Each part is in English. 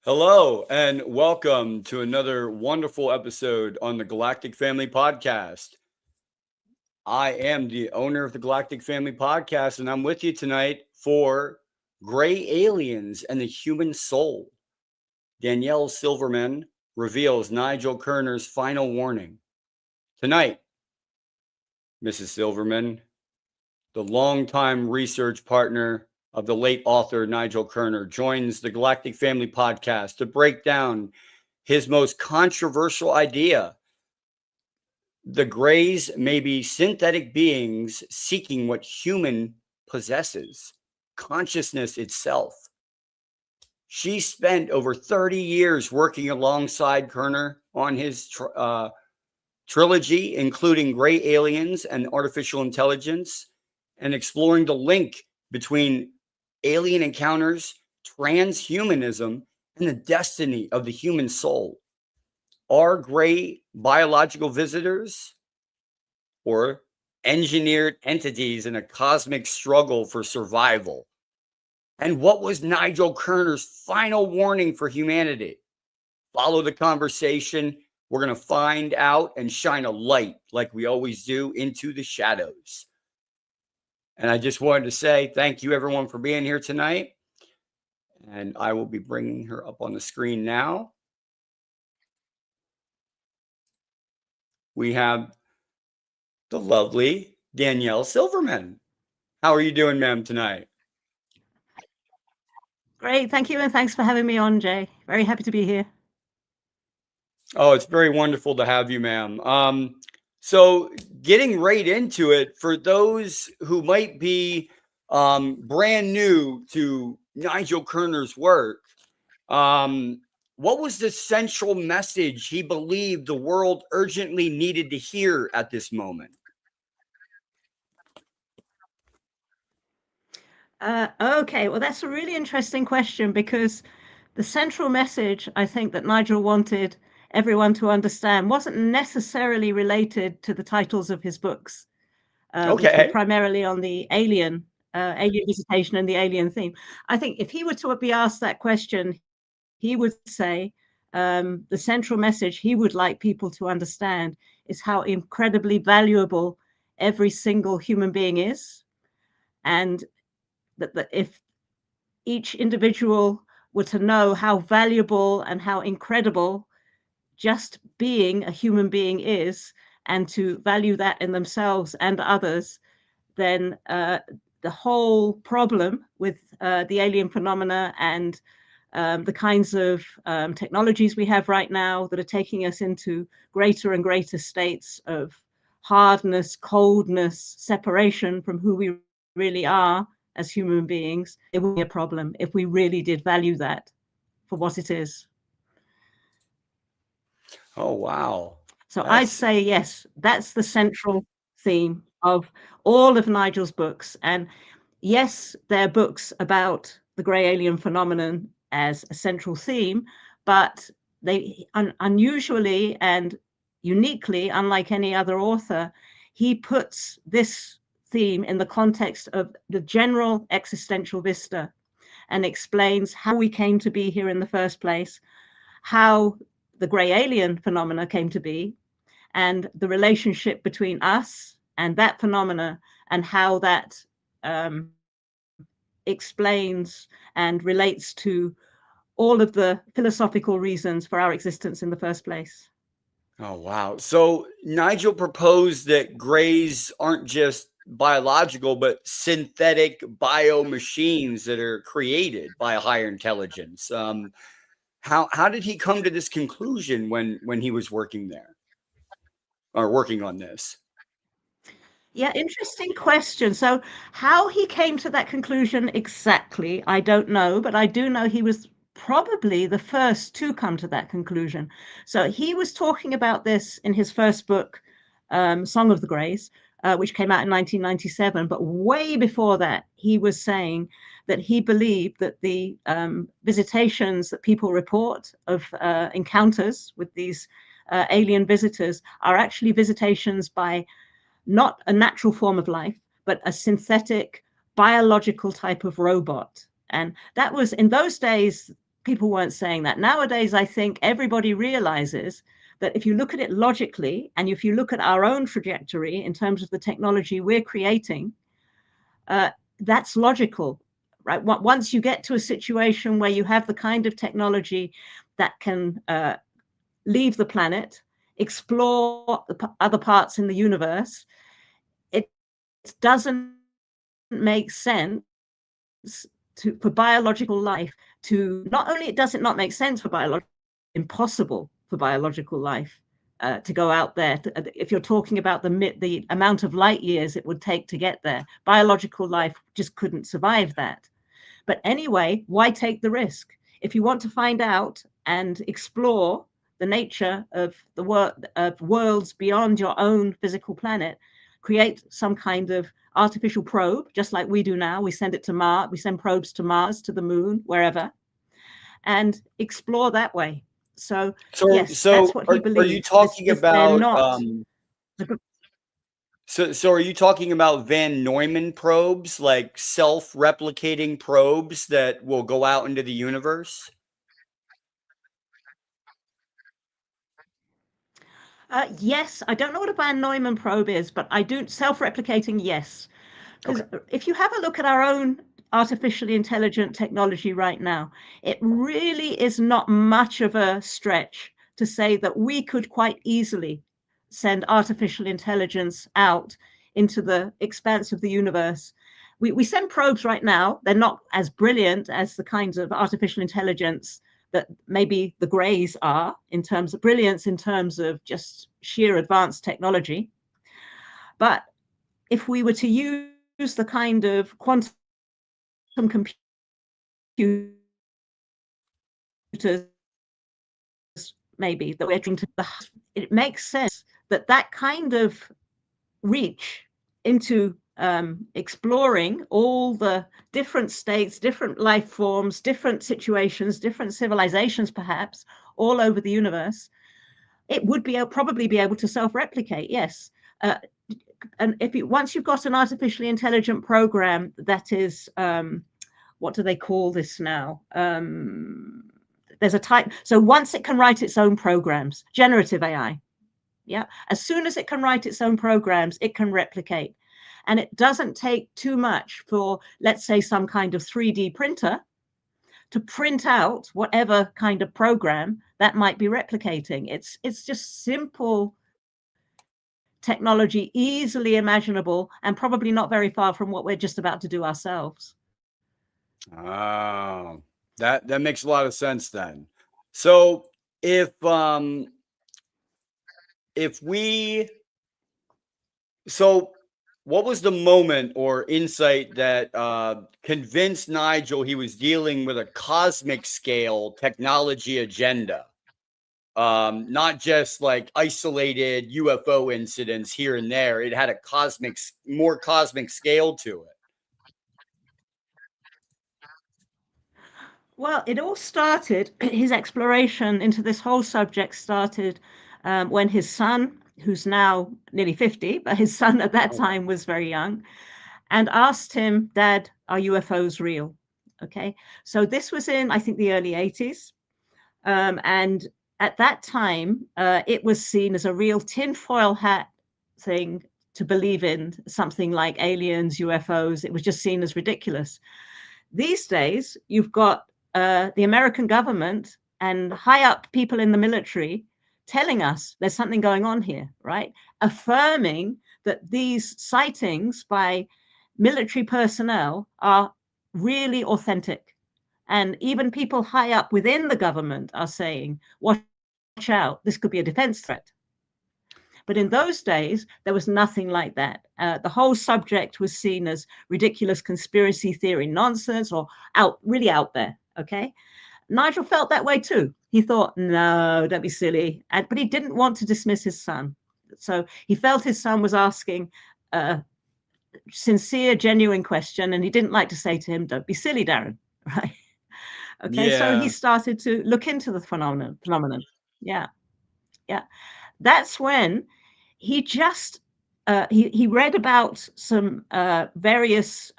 Hello, and welcome to another wonderful episode on the Galactic Family Podcast. I am the owner of the Galactic Family Podcast, and I'm with you tonight for Gray Aliens and the Human Soul. Danielle Silverman reveals Nigel Kerner's final warning. Tonight, Mrs. Silverman, the longtime research partner of the late author Nigel Kerner, joins the Galactic Family Podcast to break down his most controversial idea. The Greys may be synthetic beings seeking what human possesses, consciousness itself. She spent over 30 years working alongside Kerner on his trilogy, including Gray Aliens and Artificial Intelligence, and exploring the link between alien encounters, transhumanism, and the destiny of the human soul. Are gray biological visitors or engineered entities in a cosmic struggle for survival? And what was Nigel Kerner's final warning for humanity? Follow the conversation. We're going to find out and shine a light, like we always do, into the shadows. And I just wanted to say thank you, everyone, for being here tonight. And I will be bringing her up on the screen now. We have the lovely Danielle Silverman. How are you doing, ma'am, tonight? Great. Thank you. And thanks for having me on, Jay. Very happy to be here. Oh, it's very wonderful to have you, ma'am. So getting right into it, for those who might be brand new to Nigel Kerner's work, what was the central message he believed the world urgently needed to hear at this moment? Okay, well, that's a really interesting question because the central message I think that Nigel wanted everyone to understand wasn't necessarily related to the titles of his books, which were primarily on the alien visitation and the alien theme. I think if he were to be asked that question, he would say the central message he would like people to understand is how incredibly valuable every single human being is, and that if each individual were to know how valuable and how incredible just being a human being is, and to value that in themselves and others, then the whole problem with the alien phenomena and the kinds of technologies we have right now that are taking us into greater and greater states of hardness, coldness, separation from who we really are as human beings, it would be a problem if we really did value that for what it is. Oh, wow. So I'd say, yes, that's the central theme of all of Nigel's books. And yes, they're books about the gray alien phenomenon as a central theme, but they unusually and uniquely, unlike any other author, he puts this theme in the context of the general existential vista and explains how we came to be here in the first place, how the gray alien phenomena came to be, and the relationship between us and that phenomena, and how that explains and relates to all of the philosophical reasons for our existence in the first place. Oh, wow. So Nigel proposed that grays aren't just biological, but synthetic bio machines that are created by a higher intelligence. How did he come to this conclusion when he was working there or working on this? Yeah, interesting question. So how he came to that conclusion exactly, I don't know, but I do know he was probably the first to come to that conclusion. So he was talking about this in his first book, Song of the Greys, which came out in 1997. But way before that, he was saying that he believed that the visitations that people report of encounters with these alien visitors are actually visitations by not a natural form of life, but a synthetic biological type of robot. And that was, in those days, people weren't saying that. Nowadays, I think everybody realizes that if you look at it logically, and if you look at our own trajectory in terms of the technology we're creating, that's logical, right? Once you get to a situation where you have the kind of technology that can leave the planet, explore the other parts in the universe, it doesn't make sense for biological life to, not only it does it not make sense for biological, impossible for biological life to go out there. If you're talking about the amount of light years it would take to get there, biological life just couldn't survive that. But anyway, why take the risk? If you want to find out and explore the nature of the of worlds beyond your own physical planet, create some kind of artificial probe, just like we do now. We send it to Mars, we send probes to Mars, to the moon, wherever, and explore that way. So yes, that's what he believes. Are you talking They're about not. So are you talking about Van Neumann probes, like self-replicating probes that will go out into the universe? Yes, I don't know what a Van Neumann probe is, but I do self-replicating, yes. Because Okay. if you have a look at our own artificially intelligent technology right now, it really is not much of a stretch to say that we could quite easily send artificial intelligence out into the expanse of the universe. We send probes right now. They're not as brilliant as the kinds of artificial intelligence that maybe the Greys are in terms of brilliance, in terms of just sheer advanced technology. But if we were to use the kind of quantum computers maybe that we're trying to, it makes sense that that kind of reach into exploring all the different states, different life forms, different situations, different civilizations, perhaps all over the universe, it would be probably be able to self-replicate. Yes. And if you, once you've got an artificially intelligent program that is, what do they call this now? There's a type. So once it can write its own programs, generative AI. Yeah. As soon as it can write its own programs, it can replicate. And it doesn't take too much for, let's say, some kind of 3D printer to print out whatever kind of program that might be replicating. It's just simple technology, easily imaginable, and probably not very far from what we're just about to do ourselves. Oh, that makes a lot of sense then. So if we so what was the moment or insight that convinced Nigel he was dealing with a cosmic scale technology agenda? Not just like isolated UFO incidents here and there. It had a more cosmic scale to it. Well, it all started, his exploration into this whole subject started when his son, who's now nearly 50, but his son at that time was very young, and asked him, Dad, are UFOs real? Okay. So this was in, I think, the early 80s. And at that time, it was seen as a real tinfoil hat thing to believe in something like aliens, UFOs. It was just seen as ridiculous. These days, you've got the American government and high up people in the military telling us there's something going on here, right? Affirming that these sightings by military personnel are really authentic. And even people high up within the government are saying, watch out, this could be a defense threat. But in those days, there was nothing like that. The whole subject was seen as ridiculous conspiracy theory nonsense or really out there. Okay. Nigel felt that way too. He thought, no, don't be silly. But he didn't want to dismiss his son. So he felt his son was asking a sincere, genuine question, and he didn't like to say to him, don't be silly, Darren. Right. Okay. Yeah. So he started to look into the phenomenon. Yeah. Yeah. That's when he just he read about some various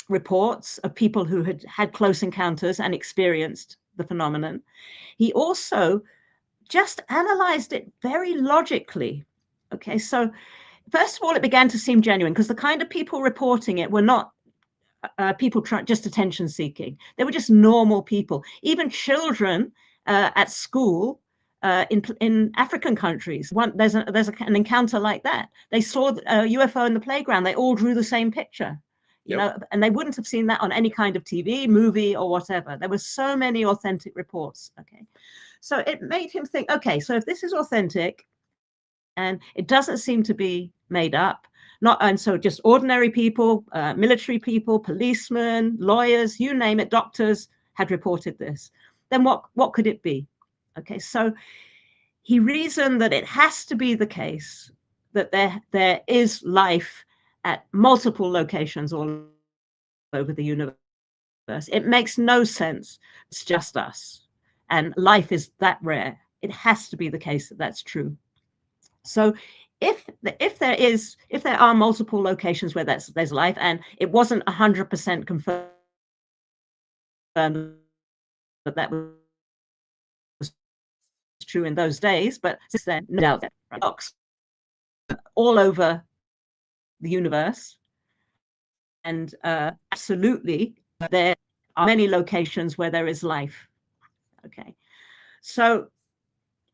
reports of people who had close encounters and experienced the phenomenon. He also just analyzed it very logically. Okay, so first of all, it began to seem genuine because the kind of people reporting it were not people just attention seeking. They were just normal people. Even children at school in African countries, there's an encounter like that. They saw a UFO in the playground. They all drew the same picture. You know, and they wouldn't have seen that on any kind of TV, movie, or whatever. There were so many authentic reports. Okay, so it made him think, okay, so if this is authentic and it doesn't seem to be made up, and so just ordinary people, military people, policemen, lawyers, you name it, doctors had reported this, then what could it be? Okay, so he reasoned that it has to be the case that there is life at multiple locations all over the universe. It makes no sense. It's just us. And life is that rare. It has to be the case that that's true. So if there are multiple locations where there's life, and it wasn't 100% confirmed that that was true in those days, but since then, no doubt that all over the universe. And absolutely, there are many locations where there is life. Okay, so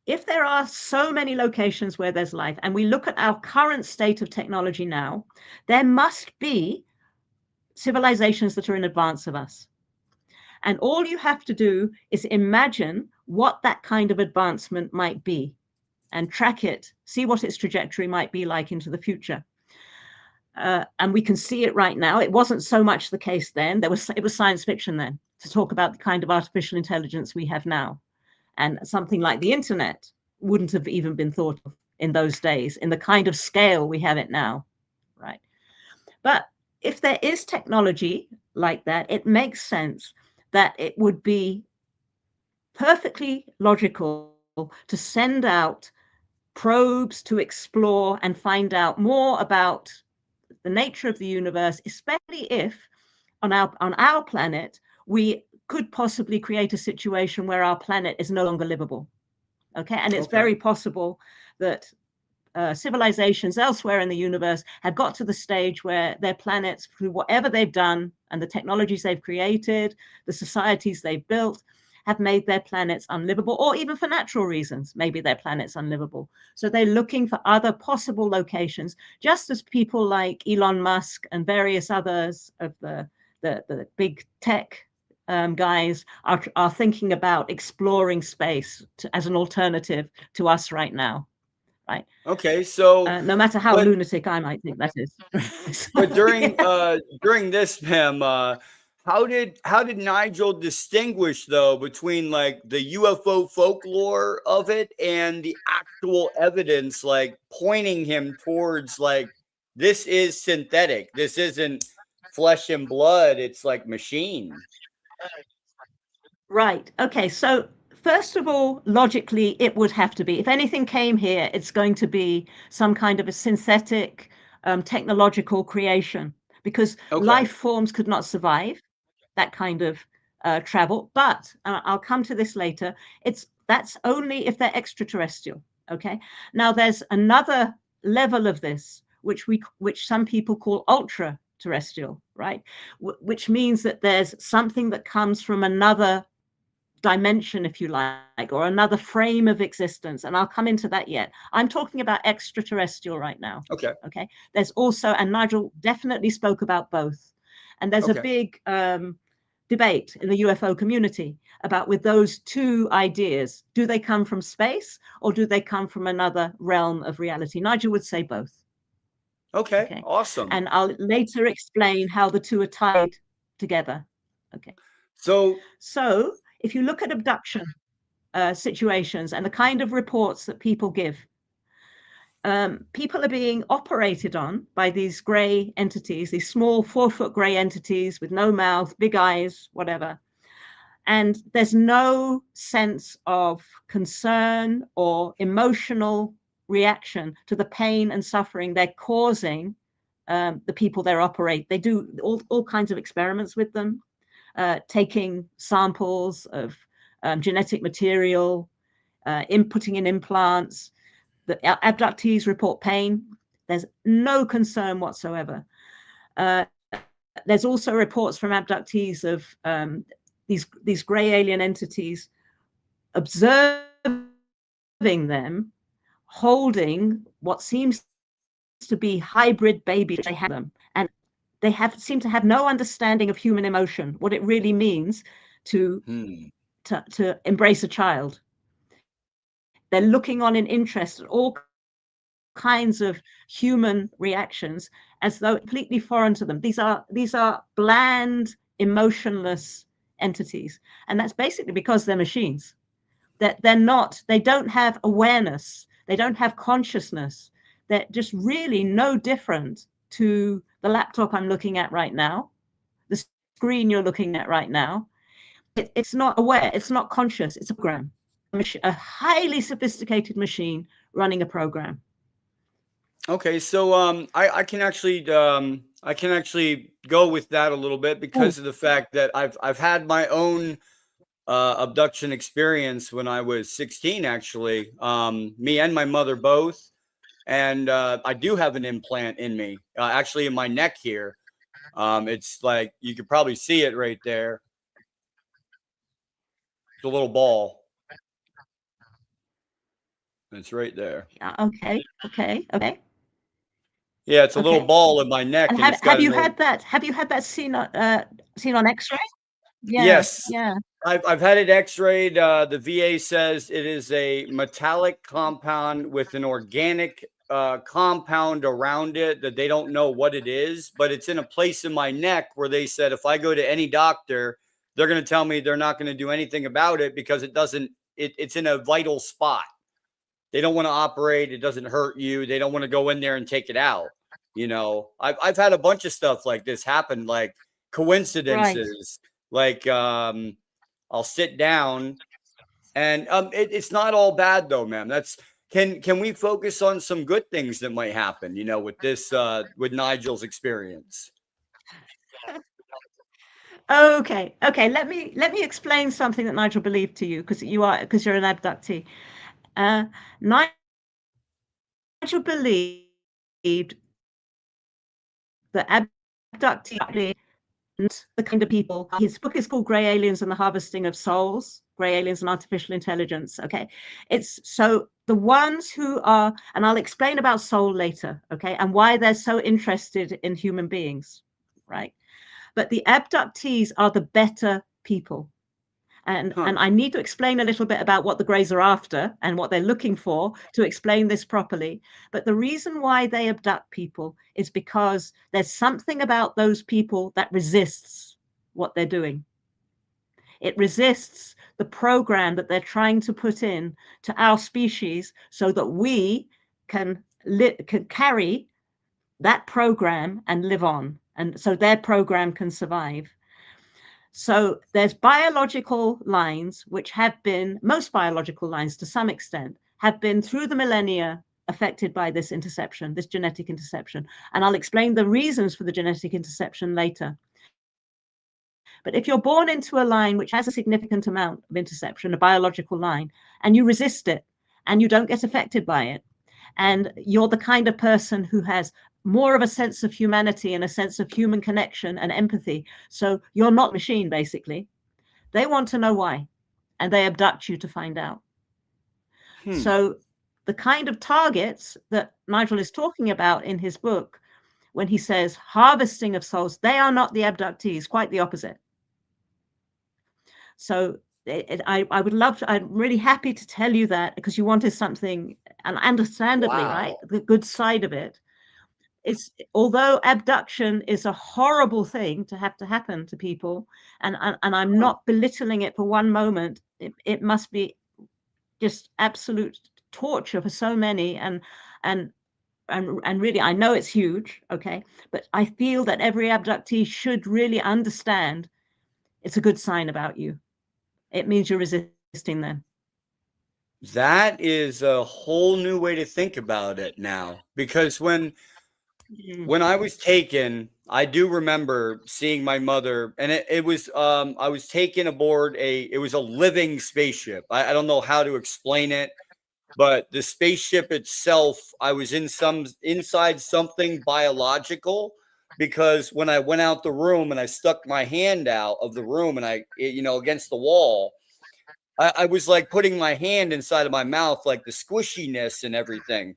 if there are so many locations where there's life, and we look at our current state of technology now, there must be civilizations that are in advance of us. And all you have to do is imagine what that kind of advancement might be and track it, see what its trajectory might be like into the future. And we can see it right now. It wasn't so much the case then. It was science fiction then to talk about the kind of artificial intelligence we have now. And something like the internet wouldn't have even been thought of in those days, in the kind of scale we have it now, right? But if there is technology like that, it makes sense that it would be perfectly logical to send out probes to explore and find out more about the nature of the universe, especially if on our planet we could possibly create a situation where our planet is no longer livable. Okay, and it's very possible that civilizations elsewhere in the universe have got to the stage where their planets, through whatever they've done and the technologies they've created, the societies they've built, have made their planets unlivable, or even for natural reasons, maybe their planet's unlivable. So they're looking for other possible locations, just as people like Elon Musk and various others of the big tech guys are thinking about exploring space as an alternative to us right now. Right. Okay, so no matter how lunatic I might think that is. But during this, ma'am, how did Nigel distinguish though between like the UFO folklore of it and the actual evidence, like pointing him towards like this is synthetic, this isn't flesh and blood, it's like machine. Right. Okay. So first of all, logically, it would have to be. If anything came here, it's going to be some kind of a synthetic technological creation, because life forms could not survive that kind of travel. But I'll come to this later. That's only if they're extraterrestrial. Okay. Now there's another level of this, which some people call ultra terrestrial, right? Which means that there's something that comes from another dimension, if you like, or another frame of existence. And I'll come into that yet. I'm talking about extraterrestrial right now. Okay. There's also, and Nigel definitely spoke about both. And there's a big debate in the UFO community about with those two ideas. Do they come from space or do they come from another realm of reality? Nigel would say both. Okay. Awesome. And I'll later explain how the two are tied together. Okay. So if you look at abduction situations and the kind of reports that people give, people are being operated on by these gray entities, these small 4-foot gray entities with no mouth, big eyes, whatever. And there's no sense of concern or emotional reaction to the pain and suffering they're causing the people they're operating. They do all kinds of experiments with them. Taking samples of genetic material, inputting in implants. The abductees report pain. There's no concern whatsoever. There's also reports from abductees of these gray alien entities observing them holding what seems to be hybrid babies. They have them, and they seem to have no understanding of human emotion, what it really means to embrace a child. They're looking on in interest at all kinds of human reactions as though completely foreign to them. These are bland, emotionless entities, and that's basically because they're machines. That they don't have awareness, they don't have consciousness. They're just really no different to the laptop I'm looking at right now, the screen you're looking at right now. It's not aware, it's not conscious, it's a program, a highly sophisticated machine running a program. Okay, so I can actually go with that a little bit because of the fact that I've had my own abduction experience when I was 16, actually. Me and my mother both, and I do have an implant in me, actually in my neck here. It's like you could probably see it right there. It's a little ball. It's right there. Okay. Yeah, it's a little ball in my neck, and have you had that seen on X-ray? Yes. Yeah. I've had it X-rayed. The VA says it is a metallic compound with an organic compound around it that they don't know what it is, but it's in a place in my neck where they said if I go to any doctor, they're going to tell me they're not going to do anything about it because it's in a vital spot. They don't want to operate. It doesn't hurt you. They don't want to go in there and take it out. You know, I've had a bunch of stuff like this happen, like coincidences. Right. Like I'll sit down and it's not all bad though, ma'am. Can we focus on some good things that might happen, you know, with this with Nigel's experience? Okay. Let me explain something that Nigel believed to you because you're an abductee. Nigel believed that abductees the kind of people. His book is called Grey Aliens and the Harvesting of Souls, Grey Aliens and Artificial Intelligence. Okay. It's so the ones who are, and I'll explain about soul later, okay, and why they're so interested in human beings, right? But the abductees are the better people. And I need to explain a little bit about what the Greys are after and what they're looking for to explain this properly. But the reason why they abduct people is because there's something about those people that resists what they're doing. It resists the program that they're trying to put in to our species so that we can carry that program and live on. And so their program can survive. So there's biological lines, which have been, most biological lines to some extent, have been through the millennia affected by this interception, this genetic interception. And I'll explain the reasons for the genetic interception later. But if you're born into a line which has a significant amount of interception, a biological line, and you resist it, and you don't get affected by it, and you're the kind of person who has more of a sense of humanity and a sense of human connection and empathy. So you're not machine, basically. They want to know why, and they abduct you to find out. So the kind of targets that Nigel is talking about in his book, when he says harvesting of souls, they are not the abductees, quite the opposite. So I would love to, I'm really happy to tell you that because you wanted something, and understandably, right, the good side of it. It's, although abduction is a horrible thing to have to happen to people, and I'm not belittling it for one moment, it must be just absolute torture for so many, and really, I know it's huge, okay, but I feel that every abductee should really understand it's a good sign about you. It means you're resisting them. That is a whole new way to think about it now, because when when I was taken, I do remember seeing my mother, and it was I was taken aboard it was a living spaceship. I don't know how to explain it, but the spaceship itself, I was inside something biological, because when I went out the room and I stuck my hand out of the room and against the wall, I was like putting my hand inside of my mouth, like the squishiness and everything.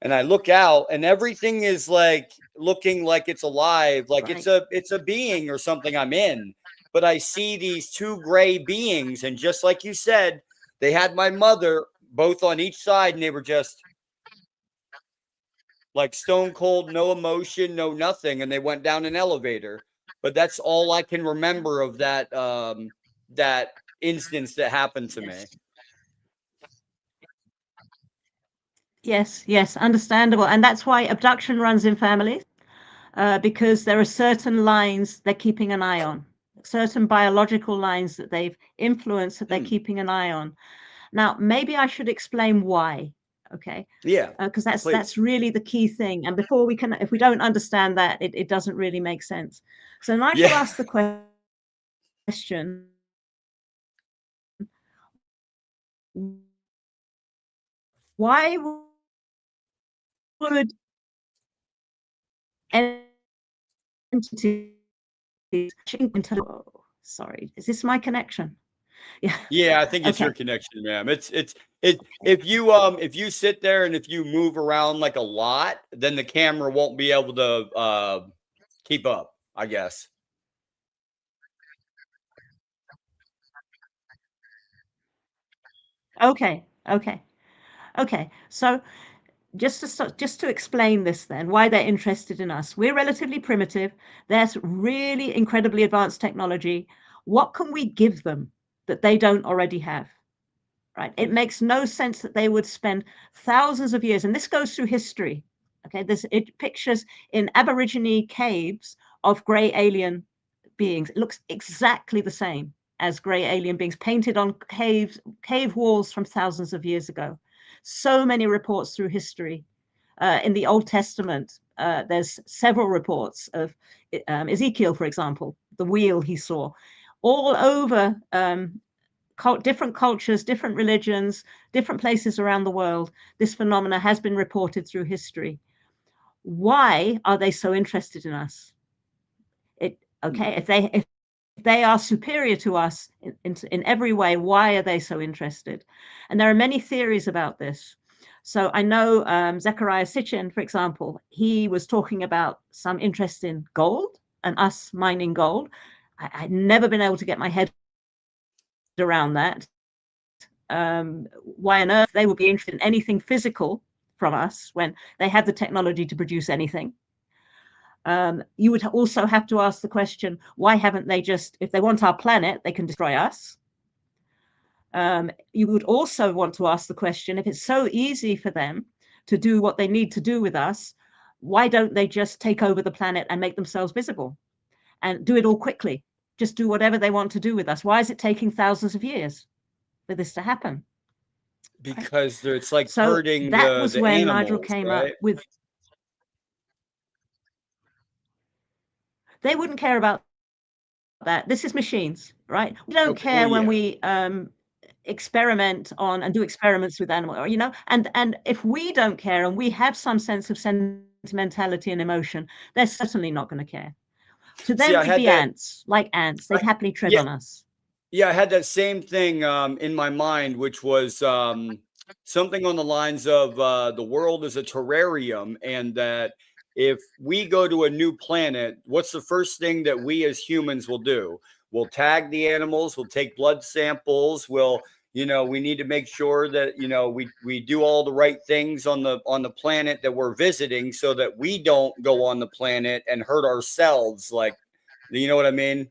And I look out and everything is like looking like it's alive, like Right. it's a being or something I'm in. But I see these two gray beings, and just like you said, they had my mother both on each side, and they were just like stone cold, no emotion, no nothing, and they went down an elevator. But that's all I can remember of that instance that happened to me. Yes. Yes, yes, understandable. And that's why abduction runs in families, because there are certain lines they're keeping an eye on, certain biological lines that they've influenced that they're Hmm. keeping an eye on. Now, maybe I should explain why, okay? Yeah, Because that's please. really the key thing. And before we can, if we don't understand that, it doesn't really make sense. So Nigel Yeah. asked the question, why would entities, sorry, is this my connection? Yeah. Yeah, I think it's your Okay. connection, ma'am. It if you sit there and if you move around like a lot, then the camera won't be able to keep up, I guess. Okay. Okay. Okay. So just to explain this then, why they're interested in us. We're relatively primitive. There's really incredibly advanced technology. What can we give them that they don't already have? Right? It Hmm. makes no sense that they would spend thousands of years, and this goes through history. Okay, this it pictures in Aborigine caves of gray alien beings. It looks exactly the same as gray alien beings painted on cave walls from thousands of years ago. So many reports through history. In the Old Testament, there's several reports of Ezekiel, for example, the wheel he saw, all over different cultures, different religions, different places around the world. This phenomena has been reported through history. Why are they so interested in us? Hmm. Okay, if they are superior to us in every way, why are they so interested? And there are many theories about this. So I know Zechariah Sitchin, for example, he was talking about some interest in gold and us mining gold. I'd never been able to get my head around that. Why on earth they would be interested in anything physical from us when they have the technology to produce anything? You would also have to ask the question, why haven't they just, if they want our planet, they can destroy us. You would also want to ask the question, if it's so easy for them to do what they need to do with us, why don't they just take over the planet and make themselves visible and do it all quickly? Just do whatever they want to do with us. Why is it taking thousands of years for this to happen? Right? Because it's like So hurting that was the when Nigel animals, came up right? with, they wouldn't care about that. This is machines, right? We don't Okay. Well, care when yeah. we experiment on and do experiments with animals, or, and if we don't care and we have some sense of sentimentality and emotion, they're certainly not going to care. To See, them, we'd be ants, like ants. They'd I, happily tread yeah, on us. yeah, I had that same thing in my mind, which was something on the lines of the world is a terrarium, and that if we go to a new planet, what's the first thing that we as humans will do? We'll tag the animals, we'll take blood samples, we need to make sure that we do all the right things on the planet that we're visiting, so that we don't go on the planet and hurt ourselves. Like, you know what I mean?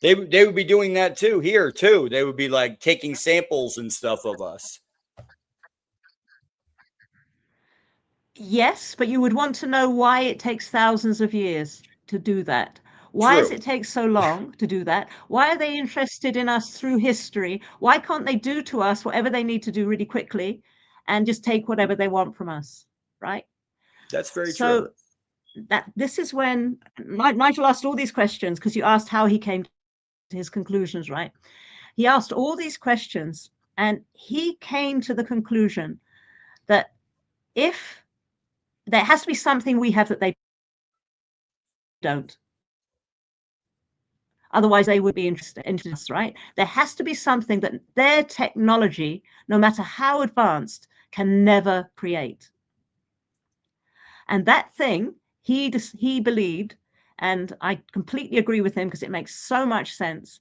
They would be doing that too here too. They would be like taking samples and stuff of us. Yes, but you would want to know why it takes thousands of years to do that. Why does True. it take so long to do that? Why are they interested in us through history? Why can't they do to us whatever they need to do really quickly and just take whatever they want from us? Right? That's very So true. this is when Nigel asked all these questions, because you asked how he came to his conclusions, right? He asked all these questions, and he came to the conclusion that if there has to be something we have that they don't, otherwise they would be interested in us, right? There has to be something that their technology, no matter how advanced, can never create. And that thing, he believed, and I completely agree with him because it makes so much sense,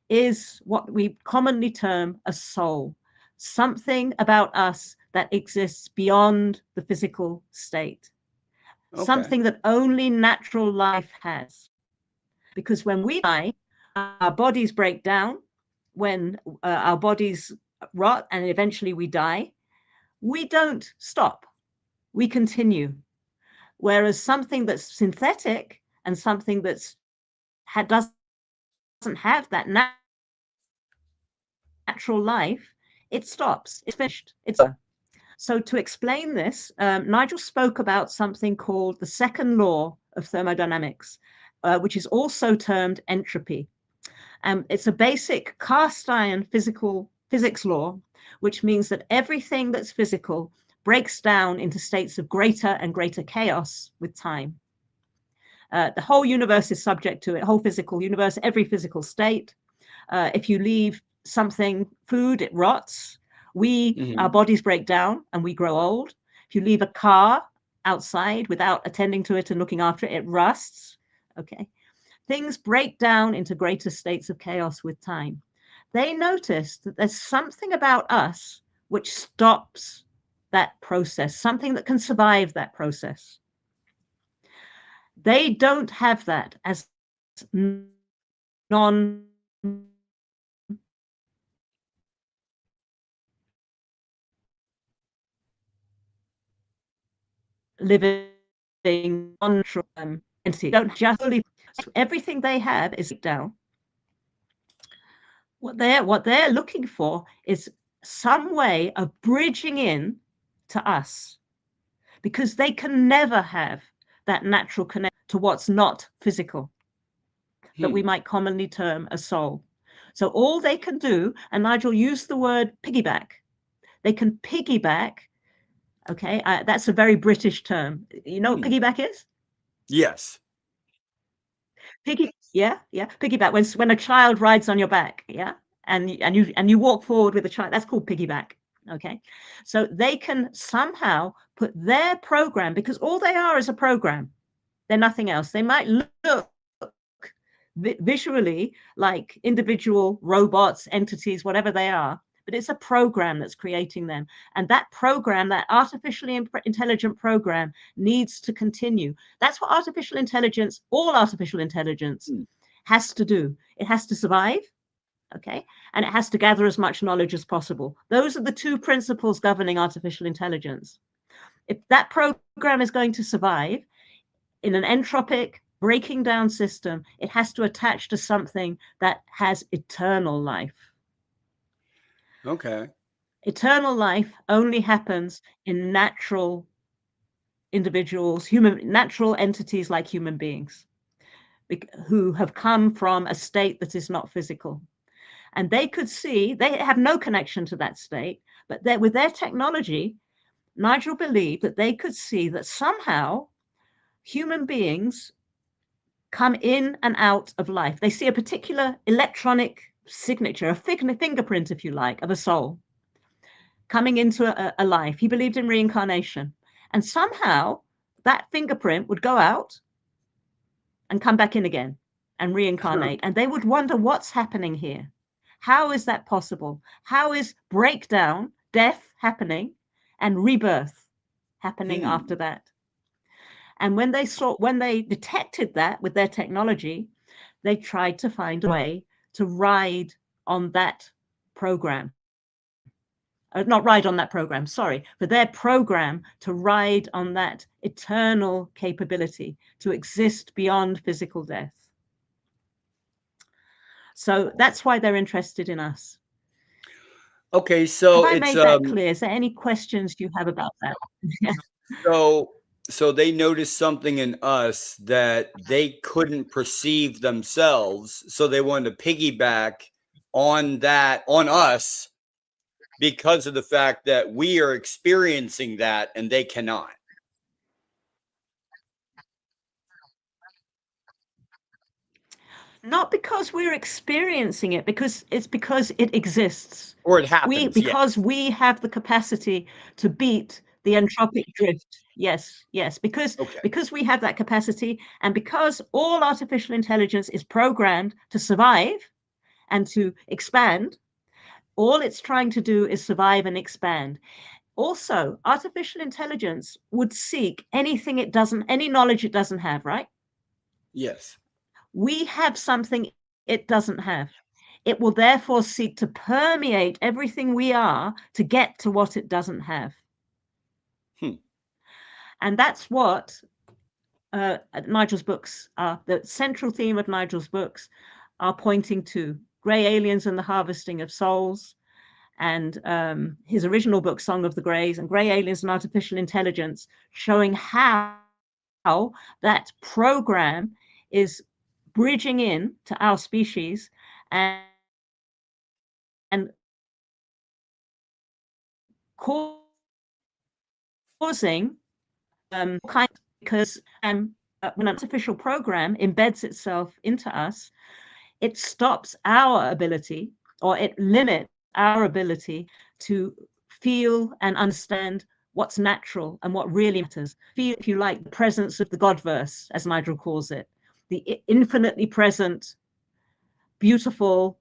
is what we commonly term a soul, something about us that exists beyond the physical state, something that only natural life has. Because when we die, our bodies break down, when our bodies rot and eventually we die, we don't stop, we continue. Whereas something that's synthetic and something that's doesn't have that natural life, it stops, it's finished, it's over. So to explain this, Nigel spoke about something called the second law of thermodynamics, which is also termed entropy. It's a basic cast iron physics law, which means that everything that's physical breaks down into states of greater and greater chaos with time. The whole universe is subject to it, whole physical universe, every physical state. If you leave something, food, it rots. Our bodies break down and we grow old. If you leave a car outside without attending to it and looking after it, it rusts. Okay. Things break down into greater states of chaos with time. They noticed that there's something about us which stops that process, something that can survive that process. They don't have that as non living entity. Don't just everything they have is down. What they're looking for is some way of bridging in to us, because they can never have that natural connection to what's not physical, that we might commonly term a soul. So all they can do, and Nigel used the word piggyback, they can piggyback. Okay, that's a very British term. You know what piggyback is? Yes. Piggyback. When a child rides on your back, and you walk forward with a child, that's called piggyback. Okay, so they can somehow put their program, because all they are is a program. They're nothing else. They might look visually like individual robots, entities, whatever they are, but it's a program that's creating them. And that program, that artificially intelligent program, needs to continue. That's what artificial intelligence, all artificial intelligence, has to do. It has to survive, okay? And it has to gather as much knowledge as possible. Those are the two principles governing artificial intelligence. If that program is going to survive in an entropic, breaking down system, it has to attach to something that has eternal life. Okay. Eternal life only happens in natural individuals, natural entities like human beings, who have come from a state that is not physical. And they could see, they have no connection to that state, but with their technology, Nigel believed that they could see that somehow human beings come in and out of life. They see a particular electronic signature, a fingerprint, if you like, of a soul coming into a life. He believed in reincarnation. And somehow that fingerprint would go out and come back in again and reincarnate. And they would wonder, what's happening here? How is that possible? How is breakdown, death happening, and rebirth happening after that? And when they detected that with their technology, they tried to find a way to ride on that program. Not ride on that program, sorry, but their program to ride on that eternal capability to exist beyond physical death. So that's why they're interested in us. Okay, so have I made that clear? Is there any questions you have about that? So they noticed something in us that they couldn't perceive themselves. So they wanted to piggyback on that, on us, because of the fact that we are experiencing that and they cannot. Not because we're experiencing it, because it exists. Or it happens, Because yes. we have the capacity to beat the entropic drift. Yes, yes, Okay. because we have that capacity, and because all artificial intelligence is programmed to survive and to expand, all it's trying to do is survive and expand. Also, artificial intelligence would seek anything it doesn't, any knowledge it doesn't have, right? Yes. We have something it doesn't have. It will therefore seek to permeate everything we are to get to what it doesn't have. And that's what Nigel's books are. The central theme of Nigel's books are pointing to Grey Aliens and the Harvesting of Souls, and his original book, Song of the Greys, and Grey Aliens and Artificial Intelligence, showing how that program is bridging in to our species and causing kind, because when an artificial program embeds itself into us, it stops our ability, or it limits our ability to feel and understand what's natural and what really matters. Feel, if you like, the presence of the Godverse, as Nigel calls it, the infinitely present, beautiful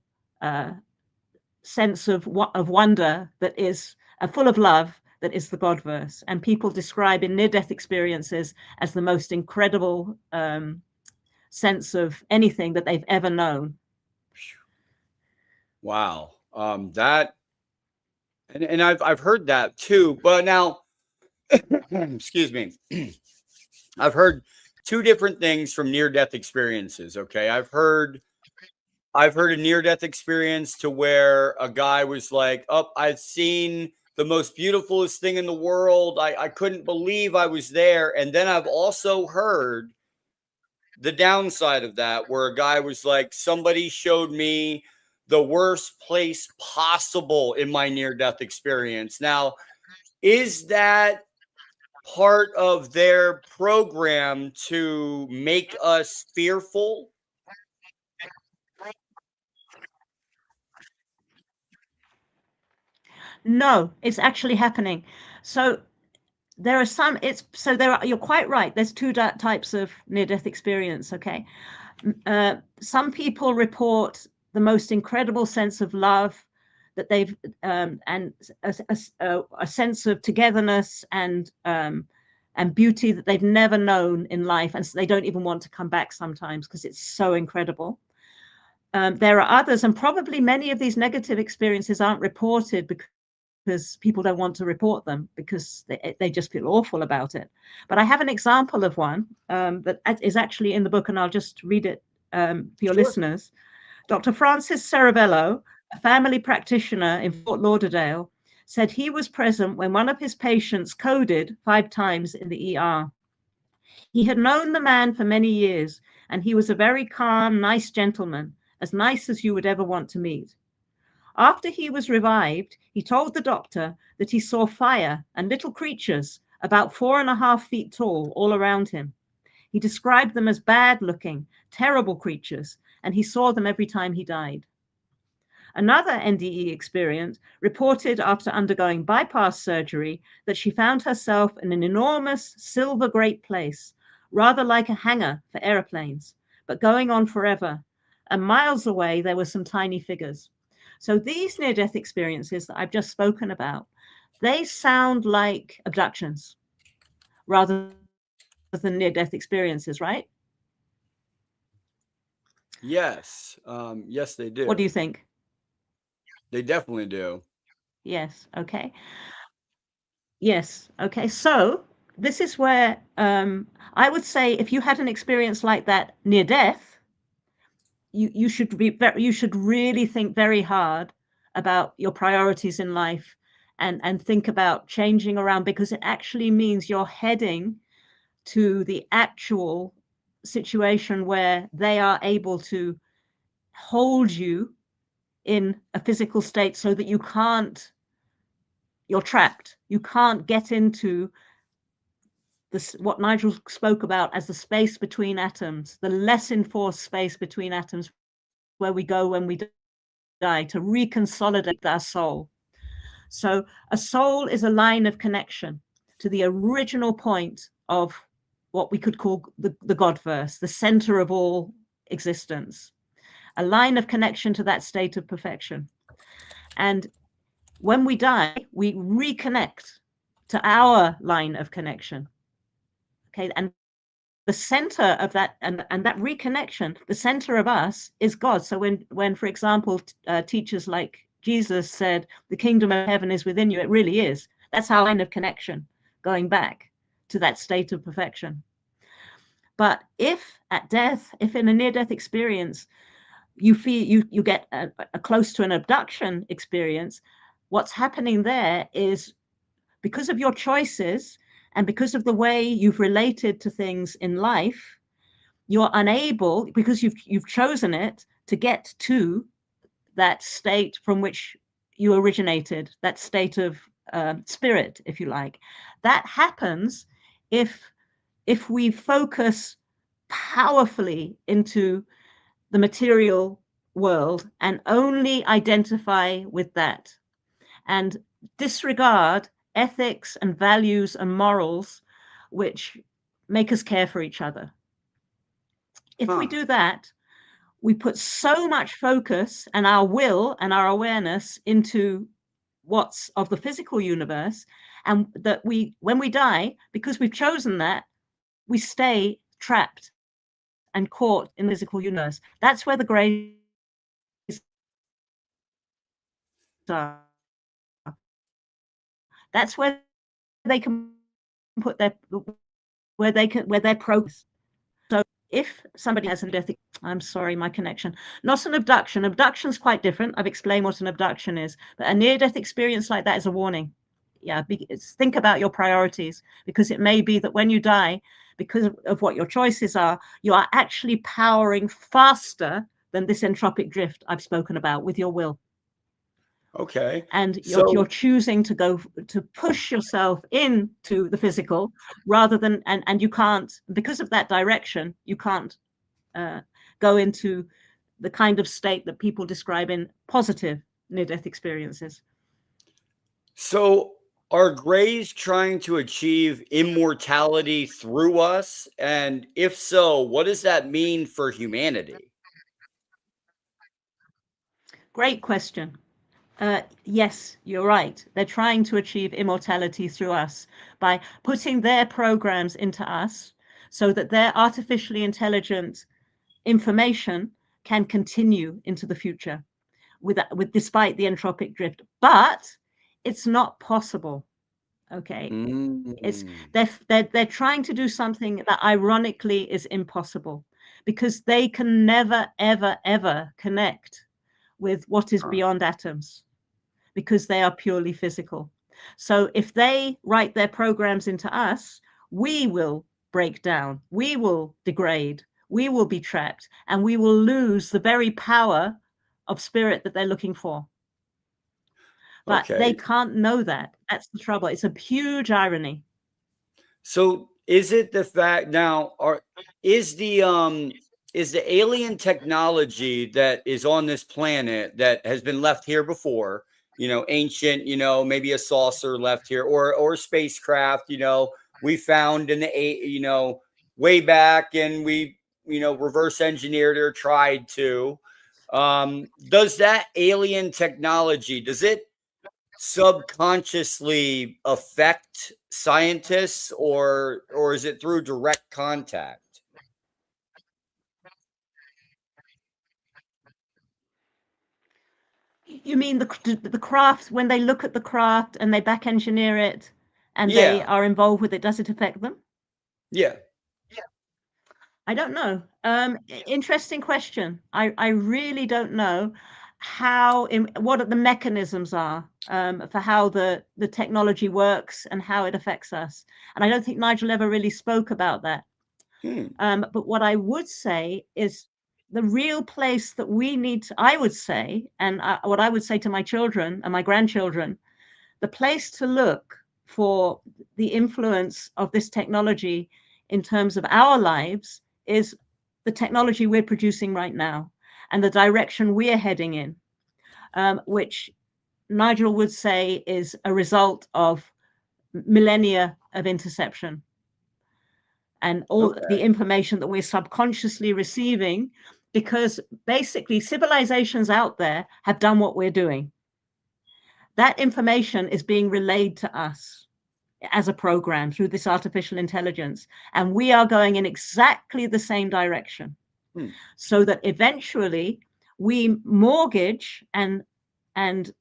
sense of wonder that is full of love, that is the Godverse. And people describe in near-death experiences as the most incredible sense of anything that they've ever known. Wow. That, and I've heard that too, but now, excuse me, I've heard two different things from near-death experiences. Okay, I've heard a near-death experience to where a guy was like, "Oh, I've seen the most beautifulest thing in the world. I couldn't believe I was there." And then I've also heard the downside of that, where a guy was like, "Somebody showed me the worst place possible in my near-death experience." Now, is that part of their program to make us fearful? No, it's actually happening. So there are some, it's so there are, you're quite right, there's two types of near-death experience. Okay, some people report the most incredible sense of love that they've and a sense of togetherness and beauty that they've never known in life, and so they don't even want to come back sometimes because it's so incredible. There are others, and probably many of these negative experiences aren't reported because people don't want to report them because they just feel awful about it. But I have an example of one that is actually in the book, and I'll just read it for your Sure. listeners. Dr. Francis Cerebello, a family practitioner in Fort Lauderdale, said he was present when one of his patients coded 5 times in the ER. He had known the man for many years, and he was a very calm, nice gentleman, as nice as you would ever want to meet. After he was revived, he told the doctor that he saw fire and little creatures about 4.5 feet tall all around him. He described them as bad-looking, terrible creatures, and he saw them every time he died. Another NDE experienced reported after undergoing bypass surgery that she found herself in an enormous silver great place, rather like a hangar for aeroplanes, but going on forever. And miles away, there were some tiny figures. So these near-death experiences that I've just spoken about, they sound like abductions rather than near-death experiences, right? Yes. Yes, they do. What do you think? They definitely do. Yes. Okay. Yes. Okay. So this is where I would say if you had an experience like that near death, you should you should really think very hard about your priorities in life and think about changing around, because it actually means you're heading to the actual situation where they are able to hold you in a physical state so that you're trapped. You can't get into this, what Nigel spoke about as the space between atoms, the less enforced space between atoms, where we go when we die to reconsolidate our soul. So a soul is a line of connection to the original point of what we could call the God-verse, the center of all existence, a line of connection to that state of perfection. And when we die, we reconnect to our line of connection. Okay, and the center of that, and that reconnection, the center of us is God. So when for example, teachers like Jesus said, the kingdom of heaven is within you, it really is. That's our line of connection, going back to that state of perfection. But if at death, if in a near-death experience, you feel you get a close to an abduction experience, what's happening there is, because of your choices and because of the way you've related to things in life, you're unable, because you've chosen it, to get to that state from which you originated, that state of spirit, if you like. That happens if we focus powerfully into the material world and only identify with that, and disregard ethics and values and morals which make us care for each other. If we do that, we put so much focus and our will and our awareness into what's of the physical universe, and that when we die, because we've chosen that, we stay trapped and caught in the physical universe. That's where the grays are. That's where they can put where they're progress. So if somebody has an death, I'm sorry, my connection, not an abduction. Abduction's quite different. I've explained what an abduction is, but a near-death experience like that is a warning. Yeah, think about your priorities, because it may be that when you die, because of what your choices are, you are actually powering faster than this entropic drift I've spoken about with your will. Okay. And you're choosing to push yourself into the physical rather than, and you can't, because of that direction, you can't go into the kind of state that people describe in positive near-death experiences. So are grays trying to achieve immortality through us? And if so, what does that mean for humanity? Great question. Yes, you're right. They're trying to achieve immortality through us by putting their programs into us so that their artificially intelligent information can continue into the future with despite the entropic drift. But it's not possible. Okay. It's they're trying to do something that ironically is impossible, because they can never, ever, ever connect with what is beyond atoms, because they are purely physical. So if they write their programs into us, we will break down, we will degrade, we will be trapped, and we will lose the very power of spirit that they're looking for. But they can't know that. That's the trouble. It's a huge irony. So is it the fact now, is the alien technology that is on this planet that has been left here before, ancient, maybe a saucer left here, or spacecraft, we found in the way back, and we, reverse engineered or tried to, does that alien technology, does it subconsciously affect scientists, or is it through direct contact? You mean the craft, when they look at the craft and they back engineer it and they Yeah. are involved with it, does it affect them? Yeah. I don't know. Interesting question. I really don't know. what the mechanisms are for how the technology works and how it affects us. And I don't think Nigel ever really spoke about that. But what I would say is the real place that we need to, I would say, and what I would say to my children and my grandchildren, the place to look for the influence of this technology in terms of our lives is the technology we're producing right now and the direction we're heading in, which Nigel would say is a result of millennia of interception and all the information that we're subconsciously receiving, because basically civilizations out there have done what we're doing. That information is being relayed to us as a program through this artificial intelligence, and we are going in exactly the same direction. So that eventually we mortgage and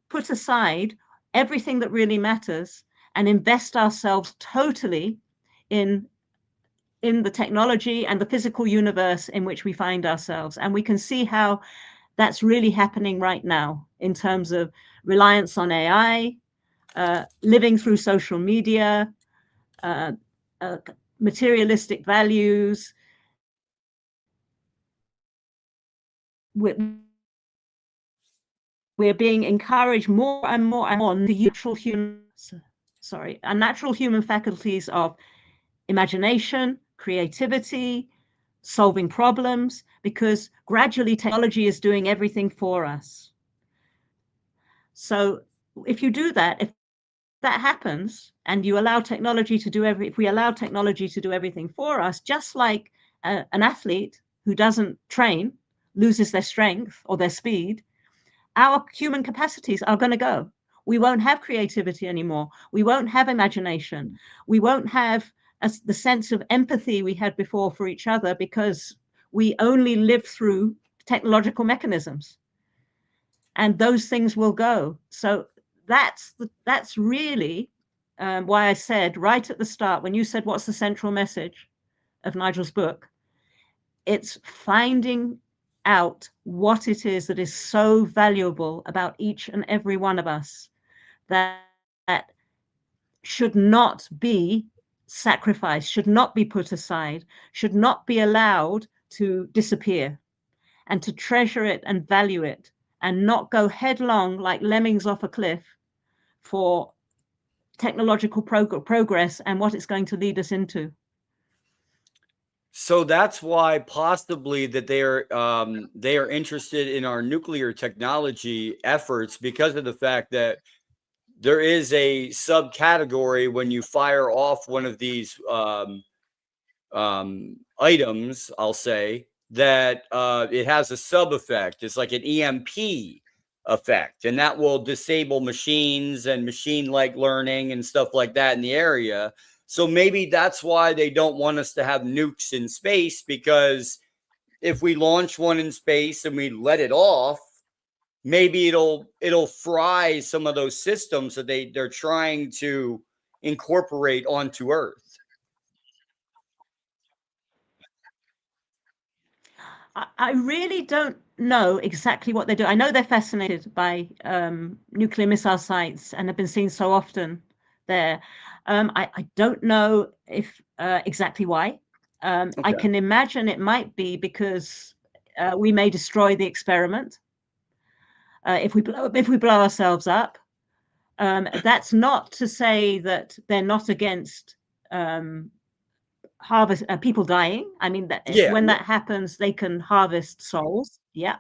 put aside everything that really matters and invest ourselves totally in the technology and the physical universe in which we find ourselves. And we can see how that's really happening right now in terms of reliance on AI, living through social media, materialistic values. We're being encouraged more and more and more on the natural human faculties of imagination, creativity, solving problems, because gradually technology is doing everything for us. So if you do that, if that happens and you allow technology to do if we allow technology to do everything for us, just like an athlete who doesn't train loses their strength or their speed, our human capacities are going to go. We won't have creativity anymore. We won't have imagination. We won't have the sense of empathy we had before for each other, because we only live through technological mechanisms, and those things will go. So that's really why I said right at the start, when you said, what's the central message of Nigel's book? It's finding out what it is that is so valuable about each and every one of us that should not be sacrificed, should not be put aside, should not be allowed to disappear, and to treasure it and value it, and not go headlong like lemmings off a cliff for technological progress and what it's going to lead us into. So that's why possibly that they are interested in our nuclear technology efforts, because of the fact that there is a subcategory when you fire off one of these items, I'll say, that it has a sub effect. It's like an EMP effect, and that will disable machines and machine-like learning and stuff like that in the area. So maybe that's why they don't want us to have nukes in space, because if we launch one in space and we let it off, maybe it'll fry some of those systems that they're trying to incorporate onto Earth. I really don't know exactly what they do. I know they're fascinated by nuclear missile sites and have been seen so often there. I don't know if exactly why. I can imagine it might be because we may destroy the experiment if we blow ourselves up. That's not to say that they're not against harvest people dying. I mean, when that happens, they can harvest souls. Yeah,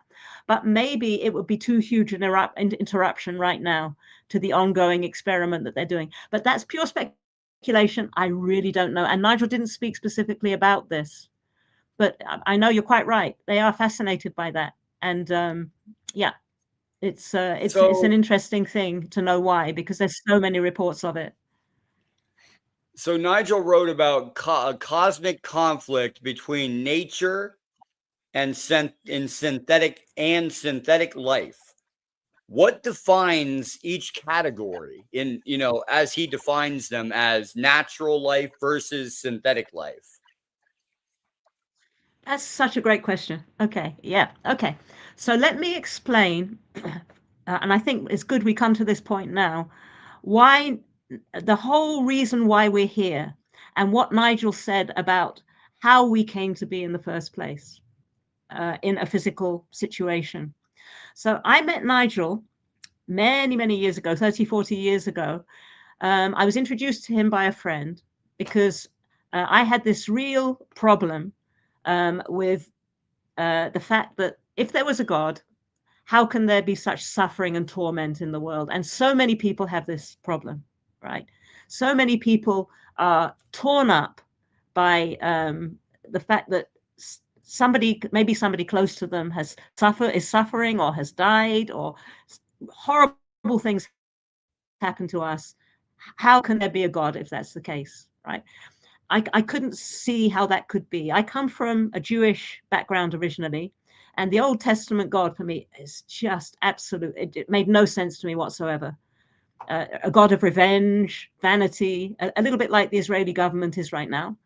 but maybe it would be too huge an interruption right now to the ongoing experiment that they're doing. But that's pure speculation. I really don't know. And Nigel didn't speak specifically about this, but I know you're quite right. They are fascinated by that, and yeah, it's an interesting thing to know why, because there's so many reports of it. So Nigel wrote about cosmic conflict between nature and synthetic life. What defines each category in, as he defines them, as natural life versus synthetic life? That's such a great question. Okay, yeah, okay. So let me explain, and I think it's good we come to this point now, why the whole reason why we're here and what Nigel said about how we came to be in the first place in a physical situation. So I met Nigel many, many years ago, 30, 40 years ago. I was introduced to him by a friend because I had this real problem with the fact that if there was a God, how can there be such suffering and torment in the world? And so many people have this problem, right? So many people are torn up by the fact that maybe somebody close to them is suffering or has died, or horrible things happen to us. How can there be a God if that's the case, right? I couldn't see how that could be. I come from a Jewish background originally, and the Old Testament God for me is just absolute. It made no sense to me whatsoever. A God of revenge, vanity, a little bit like the Israeli government is right now,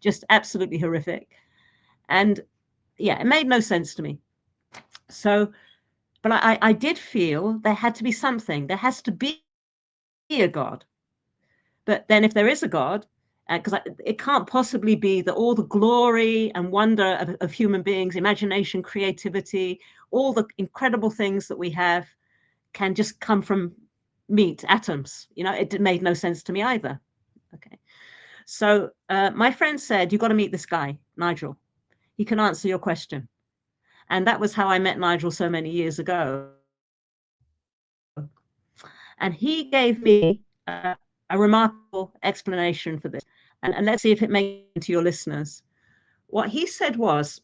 just absolutely horrific. And yeah, it made no sense to me. So, but I did feel there had to be something. There has to be a God. But then, if there is a God, because it can't possibly be that all the glory and wonder of human beings, imagination, creativity, all the incredible things that we have can just come from meat, atoms. It made no sense to me either. Okay. So my friend said, "You've got to meet this guy, Nigel. He can answer your question." And that was how I met Nigel so many years ago. And he gave me a remarkable explanation for this. And let's see if it makes sense to your listeners. What he said was,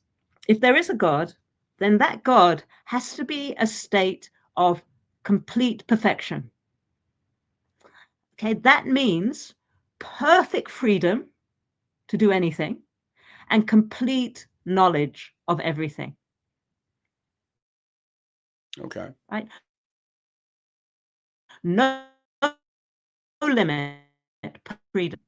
if there is a God, then that God has to be a state of complete perfection. Okay, that means perfect freedom to do anything and complete knowledge of everything. Okay. Right? No limit, freedom.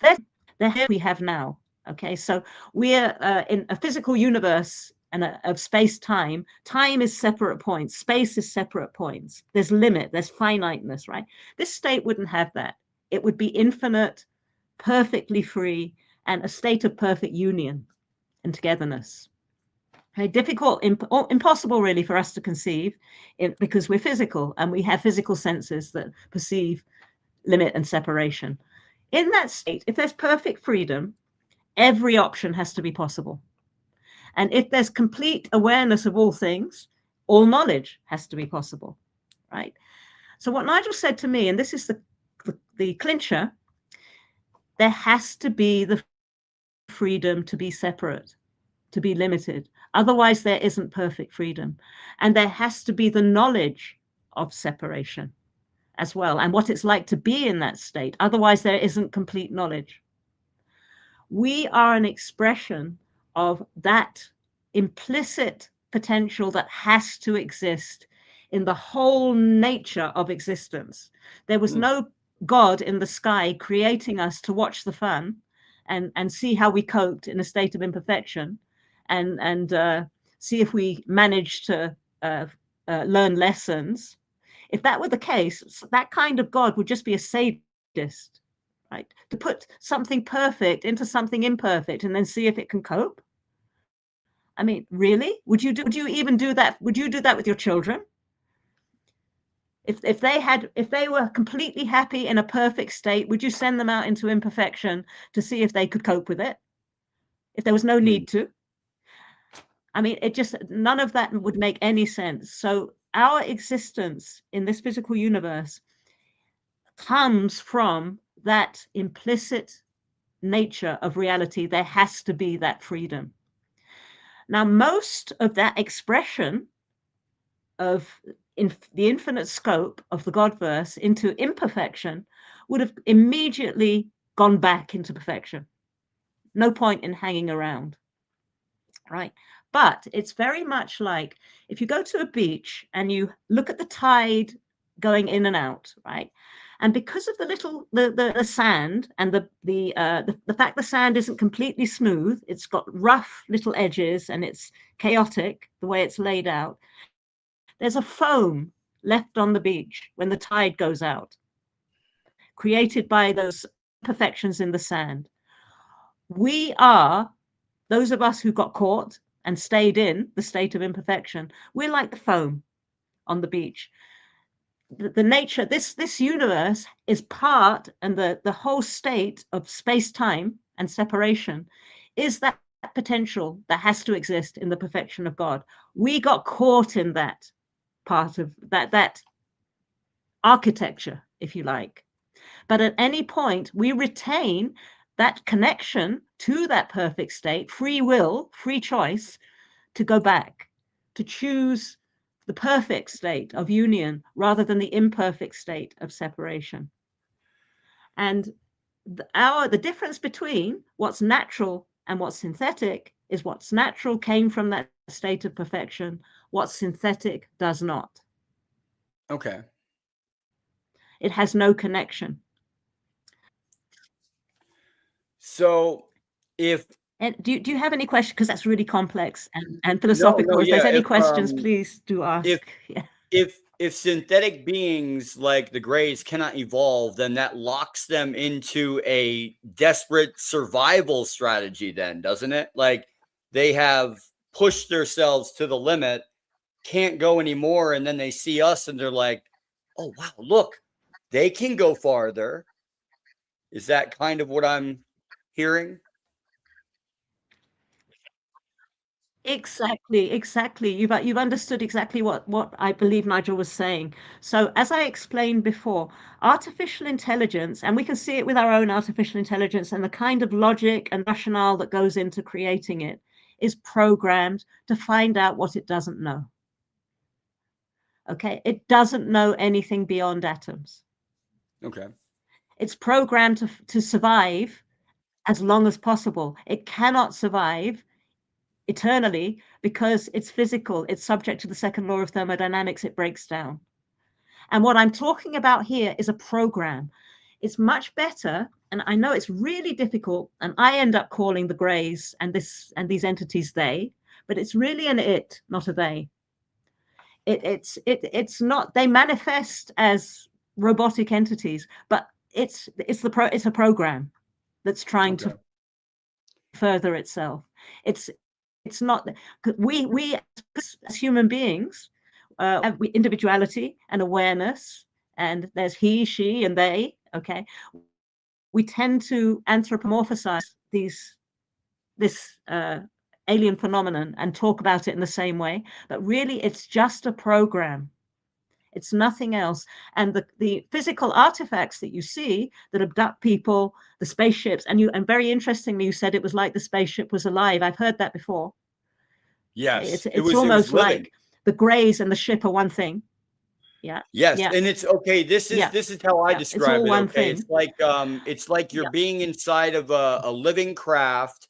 That's the hell we have now. Okay, so we're in a physical universe and of space time. Time is separate points, space is separate points. There's limit, there's finiteness, right? This state wouldn't have that. It would be infinite, perfectly free, and a state of perfect union and togetherness. Okay, difficult, impossible really for us to conceive because we're physical and we have physical senses that perceive limit and separation. In that state, if there's perfect freedom, every option has to be possible. And if there's complete awareness of all things, all knowledge has to be possible, right? So what Nigel said to me, and this is the clincher, there has to be the freedom to be separate, to be limited. Otherwise, there isn't perfect freedom. And there has to be the knowledge of separation as well, and what it's like to be in that state. Otherwise, there isn't complete knowledge. We are an expression of that implicit potential that has to exist in the whole nature of existence. There was no God in the sky creating us to watch the fun and see how we coped in a state of imperfection and see if we managed to learn lessons. If that were the case, that kind of God would just be a sadist, right? To put something perfect into something imperfect and then see if it can cope. I mean, really? Would you even do that? Would you do that with your children? If they were completely happy in a perfect state, would you send them out into imperfection to see if they could cope with it? If there was no need to? I mean, none of that would make any sense. So our existence in this physical universe comes from that implicit nature of reality. There has to be that freedom. Now, most of that expression of the infinite scope of the Godverse into imperfection would have immediately gone back into perfection. No point in hanging around, right? But it's very much like if you go to a beach and you look at the tide going in and out, right? And because of the sand and the fact the sand isn't completely smooth, it's got rough little edges and it's chaotic the way it's laid out. There's a foam left on the beach when the tide goes out, created by those imperfections in the sand. We are, those of us who got caught and stayed in the state of imperfection, we're like the foam on the beach. The nature, this universe is part, and the whole state of space-time and separation is that potential that has to exist in the perfection of God. We got caught in that part of that architecture, if you like. But at any point, we retain that connection to that perfect state, free will, free choice, to go back, to choose the perfect state of union rather than the imperfect state of separation. And the difference between what's natural and what's synthetic is what's natural came from that state of perfection. What's synthetic does not. Okay. It has no connection. So if And do you have any questions? Because that's really complex and philosophical. If there's any questions, please do ask. If synthetic beings like the Greys cannot evolve, then that locks them into a desperate survival strategy, then, doesn't it? Like they have pushed themselves to the limit, can't go anymore, and then they see us and they're like, oh wow, look, they can go farther. Is that kind of what I'm hearing? Exactly. You've understood exactly what I believe Nigel was saying. So as I explained before, artificial intelligence, and we can see it with our own artificial intelligence and the kind of logic and rationale that goes into creating it, is programmed to find out what it doesn't know. Okay, it doesn't know anything beyond atoms. Okay. It's programmed to survive as long as possible. It cannot survive eternally because it's physical, it's subject to the second law of thermodynamics, it breaks down. And what I'm talking about here is a program. It's much better, and I know it's really difficult, and I end up calling the Greys and these entities they, but it's really an it, not a they. It's not, they manifest as robotic entities, but it's a program that's trying to further itself. It's not, we as human beings have individuality and awareness, and there's he, she, and they. Okay, we tend to anthropomorphize this alien phenomenon and talk about it in the same way, but really it's just a program. It's nothing else. And the physical artifacts that you see that abduct people, the spaceships, and very interestingly, you said it was like the spaceship was alive. I've heard that before. Yes, it's almost like the Greys and the ship are one thing. Yeah. Yes, yeah. and it's okay. This is how I describe it. Okay, it's like you're being inside of a living craft,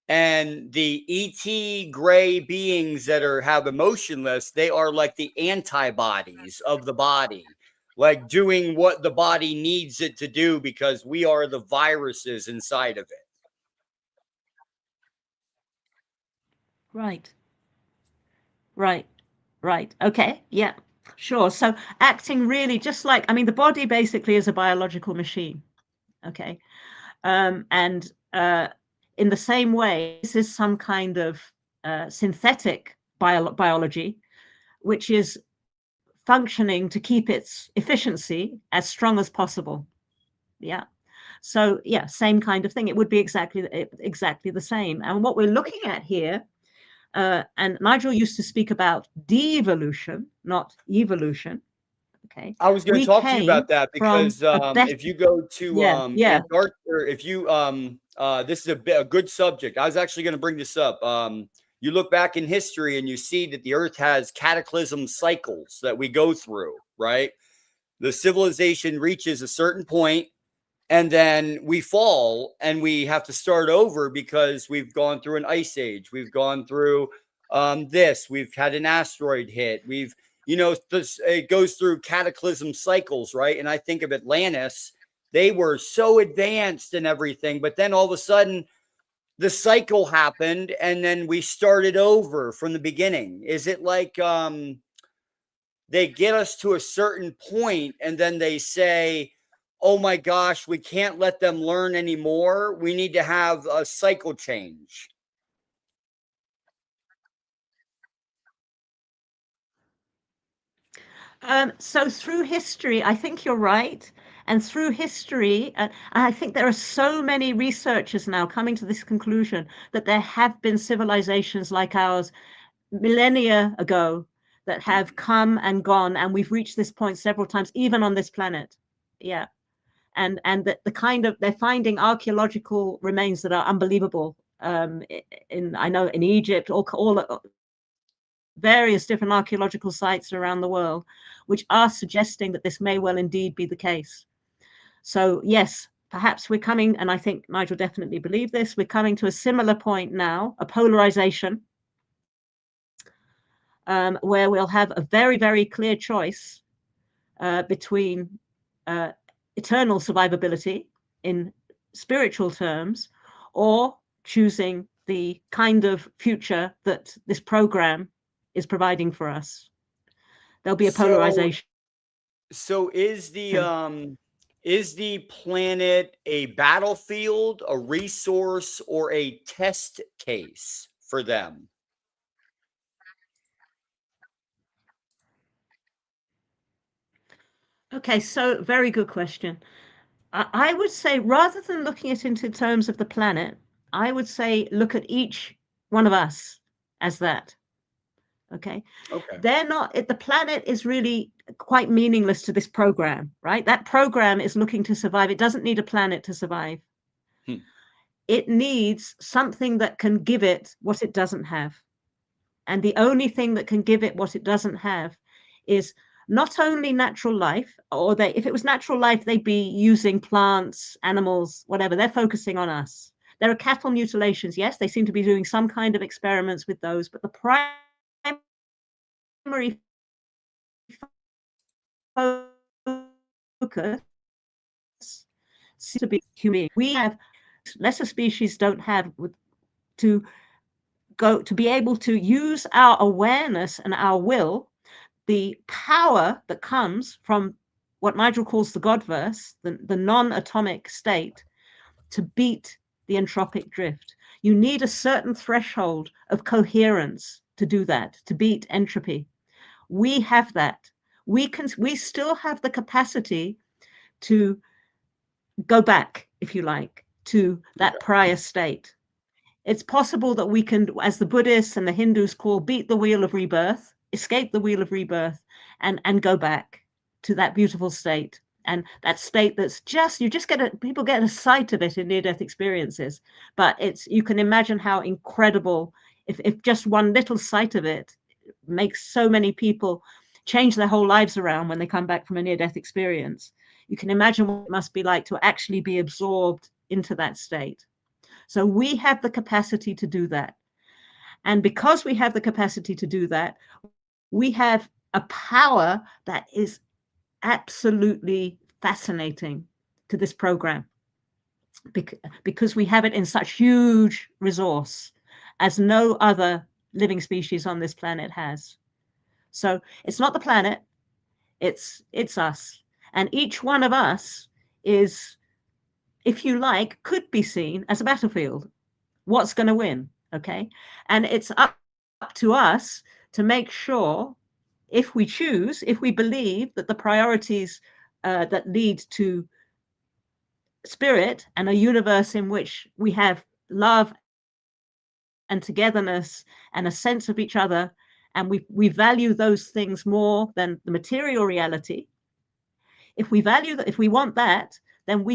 and the ET gray beings that have emotionless, they are like the antibodies of the body, like doing what the body needs it to do because we are the viruses inside of it. Right. Okay. Yeah. Sure. So acting really just like, I mean, the body basically is a biological machine. Okay. And in the same way, this is some kind of synthetic biology, which is functioning to keep its efficiency as strong as possible. Yeah. So yeah, same kind of thing. It would be exactly the same. And what we're looking at here, and Nigel used to speak about de-evolution, not evolution. Okay. I was going to talk to you about that because if you go to Antarctica, if you this is a good subject. I was actually going to bring this up. You look back in history and you see that the Earth has cataclysm cycles that we go through, right? The civilization reaches a certain point and then we fall and we have to start over because we've gone through an ice age. We've gone through we've had an asteroid hit. it goes through cataclysm cycles, right? And I think of Atlantis, they were so advanced and everything, but then all of a sudden the cycle happened and then we started over from the beginning. Is it like they get us to a certain point and then they say, oh my gosh, we can't let them learn anymore. We need to have a cycle change. So through history, I think you're right. And through history, I think there are so many researchers now coming to this conclusion that there have been civilizations like ours millennia ago that have come and gone, and we've reached this point several times, even on this planet. Yeah. And that they're finding archaeological remains that are unbelievable. I know in Egypt, all various different archaeological sites around the world, which are suggesting that this may well indeed be the case. So yes, perhaps we're coming, and I think Nigel definitely believed this, we're coming to a similar point now, a polarization, where we'll have a very, very clear choice between eternal survivability in spiritual terms, or choosing the kind of future that this program is providing for us. There'll be a polarization. So is the planet a battlefield, a resource, or a test case for them? Okay, so very good question. I would say rather than looking at it in terms of the planet, I would say look at each one of us as that. Okay. Okay. The planet is really quite meaningless to this program, right? That program is looking to survive. It doesn't need a planet to survive. It needs something that can give it what it doesn't have. And the only thing that can give it what it doesn't have is not only natural life, or if it was natural life, they'd be using plants, animals, whatever. They're focusing on us. There are cattle mutilations. Yes, they seem to be doing some kind of experiments with those, but the primary focus seems to be human. We have lesser species don't have to be able to use our awareness and our will, the power that comes from what Nigel calls the Godverse, the non-atomic state, to beat the entropic drift. You need a certain threshold of coherence to do that, to beat entropy. We have that. We still have the capacity to go back, if you like, to that prior state. It's possible that we can, as the Buddhists and the Hindus call, beat the wheel of rebirth, escape the wheel of rebirth, and go back to that beautiful state. And that state that's people get a sight of it in near-death experiences, but you can imagine how incredible, if just one little sight of it makes so many people change their whole lives around when they come back from a near-death experience. You can imagine what it must be like to actually be absorbed into that state. So we have the capacity to do that. And because we have the capacity to do that, we have a power that is absolutely fascinating to this program, because we have it in such huge resource as no other living species on this planet has. So it's not the planet, it's us. And each one of us is, if you like, could be seen as a battlefield. What's going to win? Okay. And it's up to us to make sure, if we believe that the priorities that lead to spirit and a universe in which we have love and togetherness and a sense of each other, and we value those things more than the material reality. If we want that, then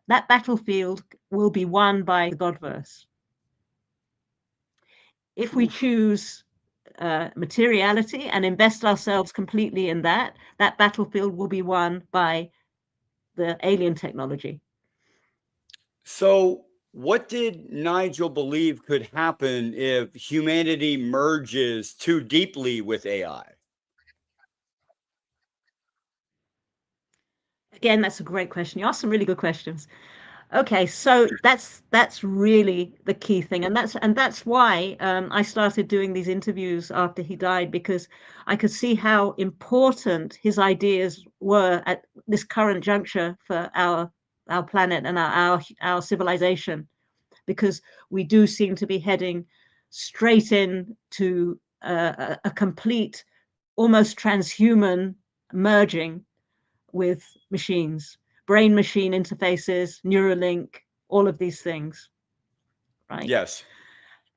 that battlefield will be won by the Godverse. If we choose materiality and invest ourselves completely in that battlefield will be won by the alien technology. So what did Nigel believe could happen if humanity merges too deeply with AI? Again, that's a great question. You asked some really good questions. Okay, so that's really the key thing, and that's why I started doing these interviews after he died, because I could see how important his ideas were at this current juncture for our planet and our civilization, because we do seem to be heading straight into a complete, almost transhuman merging with machines, brain machine interfaces, Neuralink, all of these things, right? Yes.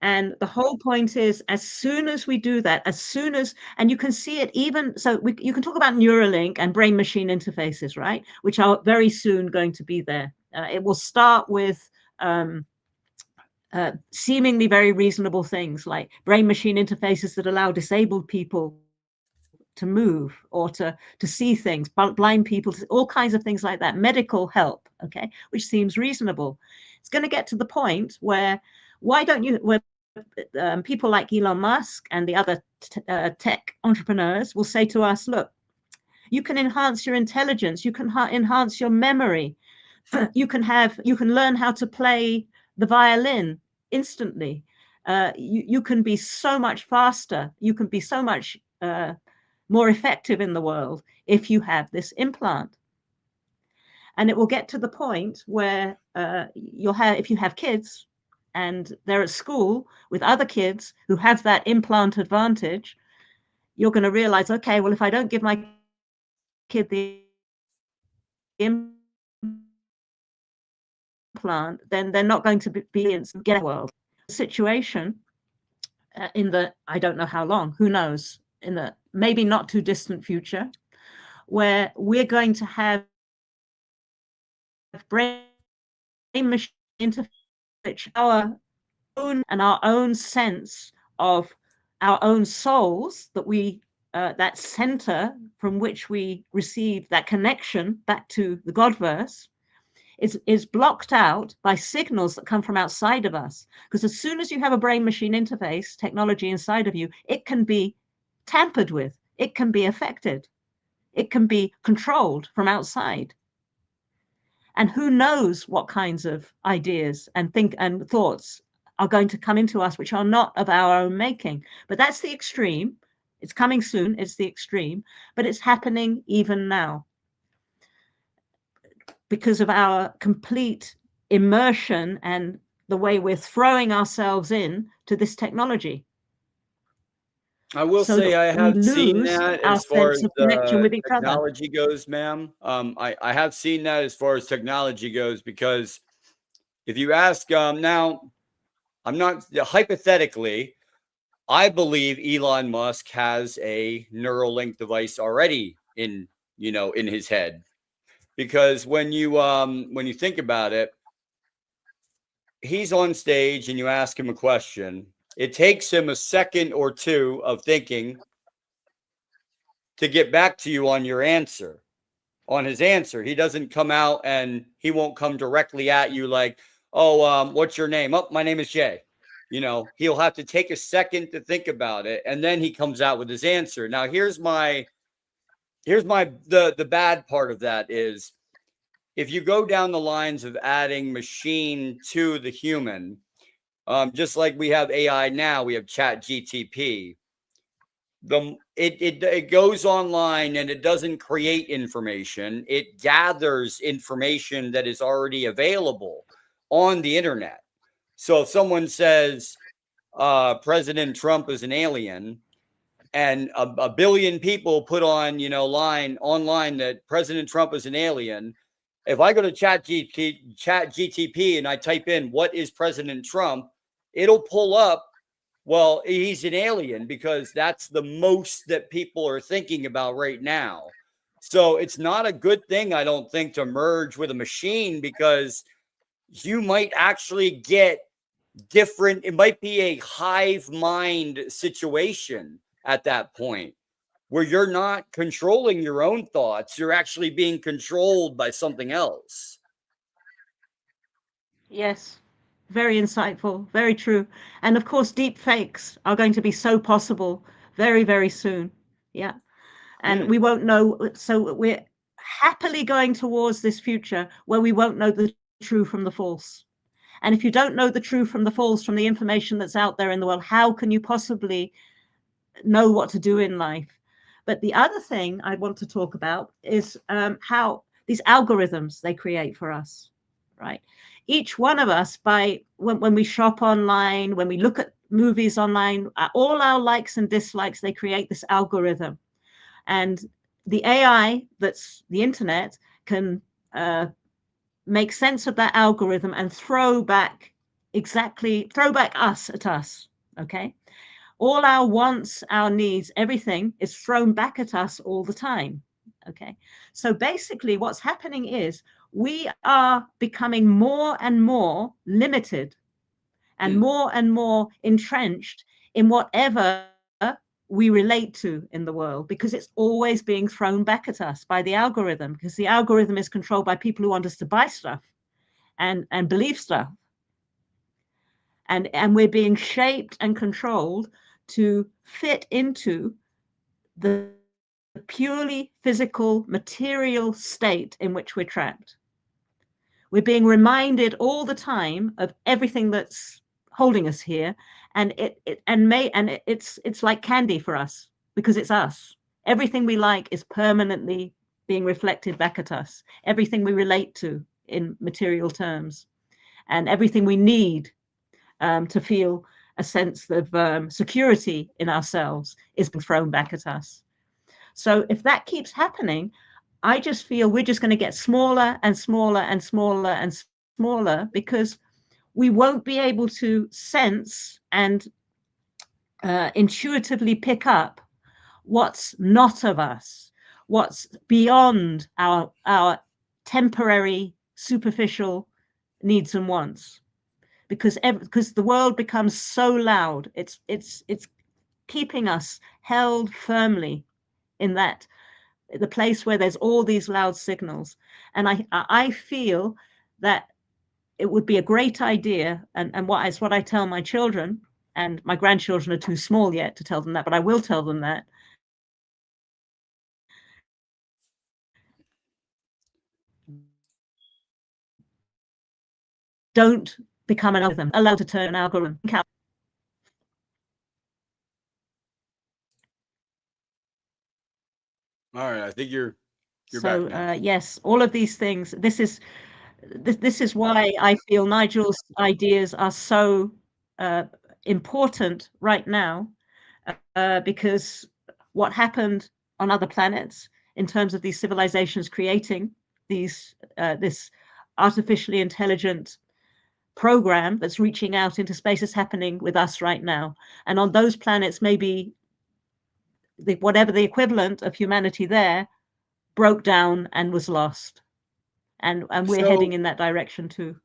And the whole point is, as soon as we do that, as soon as, and you can see it even, so you can talk about Neuralink and brain machine interfaces, right? Which are very soon going to be there. It will start with seemingly very reasonable things like brain machine interfaces that allow disabled people to move or to see things, blind people, all kinds of things like that, medical help, okay, which seems reasonable. It's going to get to the point where where people like Elon Musk and the other tech entrepreneurs will say to us, look, you can enhance your intelligence, you can enhance your memory, you can learn how to play the violin instantly. You can be so much faster, you can be so much more effective in the world if you have this implant. And it will get to the point where if you have kids and they're at school with other kids who have that implant advantage, you're going to realize, okay, well, if I don't give my kid the implant, then they're not going to be in get world situation in the, I don't know how long, who knows, in the maybe not too distant future, where we're going to have brain machine interface, our own and our own sense of our own souls, that we that center from which we receive that connection back to the Godverse, is blocked out by signals that come from outside of us. Because as soon as you have a brain machine interface technology inside of you, it can be tampered with, it can be affected, it can be controlled from outside. And who knows what kinds of ideas and thoughts are going to come into us which are not of our own making. But that's the extreme. It's coming soon. It's the extreme, but it's happening even now because of our complete immersion and the way we're throwing ourselves in to this technology. I will So say that I we have seen lose that our as far sense as of connection with each other. technology goes, ma'am. I have seen that as far as technology goes, because if you ask now, I'm not hypothetically, I believe Elon Musk has a Neuralink device already in his head, because when you think about it, he's on stage and you ask him a question, it takes him a second or two of thinking to get back to you on your answer, on his answer. He doesn't come out and he won't come directly at you like, oh, what's your name? Oh, my name is Jay. He'll have to take a second to think about it, and then he comes out with his answer. Now, the bad part of that is, if you go down the lines of adding machine to the human, just like we have AI now, we have Chat GTP. It goes online and it doesn't create information. It gathers information that is already available on the internet. So if someone says President Trump is an alien, and a billion people put on online that President Trump is an alien, if I go to Chat GTP and I type in what is President Trump, it'll pull up, well, he's an alien, because that's the most that people are thinking about right now. So it's not a good thing, I don't think, to merge with a machine, because you might actually get different. It might be a hive mind situation at that point, where you're not controlling your own thoughts. You're actually being controlled by something else. Yes, very insightful, very true. And of course, deep fakes are going to be so possible very, very soon. Yeah. And Mm. we won't know. So happily going towards this future where we won't know the true from the false. And if you don't know the true from the false, from the information that's out there in the world, how can you possibly know what to do in life? But the other thing I want to talk about is how these algorithms they create for us, right? Each one of us, when we shop online, when we look at movies online, all our likes and dislikes, they create this algorithm. And the AI, that's the internet, can make sense of that algorithm and throw back us at us. Okay. All our wants, our needs, everything is thrown back at us all the time. Okay. So basically, what's happening is we are becoming more and more limited and more entrenched in whatever we relate to in the world, because it's always being thrown back at us by the algorithm, because the algorithm is controlled by people who want us to buy stuff and believe stuff. And we're being shaped and controlled to fit into the purely physical, material state in which we're trapped. We're being reminded all the time of everything that's holding us here, and it's like candy for us because it's us. Everything we like is permanently being reflected back at us. Everything we relate to in material terms, and everything we need to feel a sense of security in ourselves is being thrown back at us. So if that keeps happening, I just feel we're just going to get smaller and smaller and smaller and smaller, because we won't be able to sense and intuitively pick up what's not of us, what's beyond our temporary, superficial needs and wants. Because the world becomes so loud, it's keeping us held firmly in that the place where there's all these loud signals. And I feel that it would be a great idea, and what I tell my children, and my grandchildren are too small yet to tell them that, but I will tell them that. Don't become an algorithm. Allow to turn an algorithm. All right, I think you're So back now. yes, all of these things. This is why I feel Nigel's ideas are so important right now, because what happened on other planets in terms of these civilizations creating this artificially intelligent program that's reaching out into space is happening with us right now. And on those planets, maybe whatever the equivalent of humanity there broke down and was lost. And we're heading So in that direction too.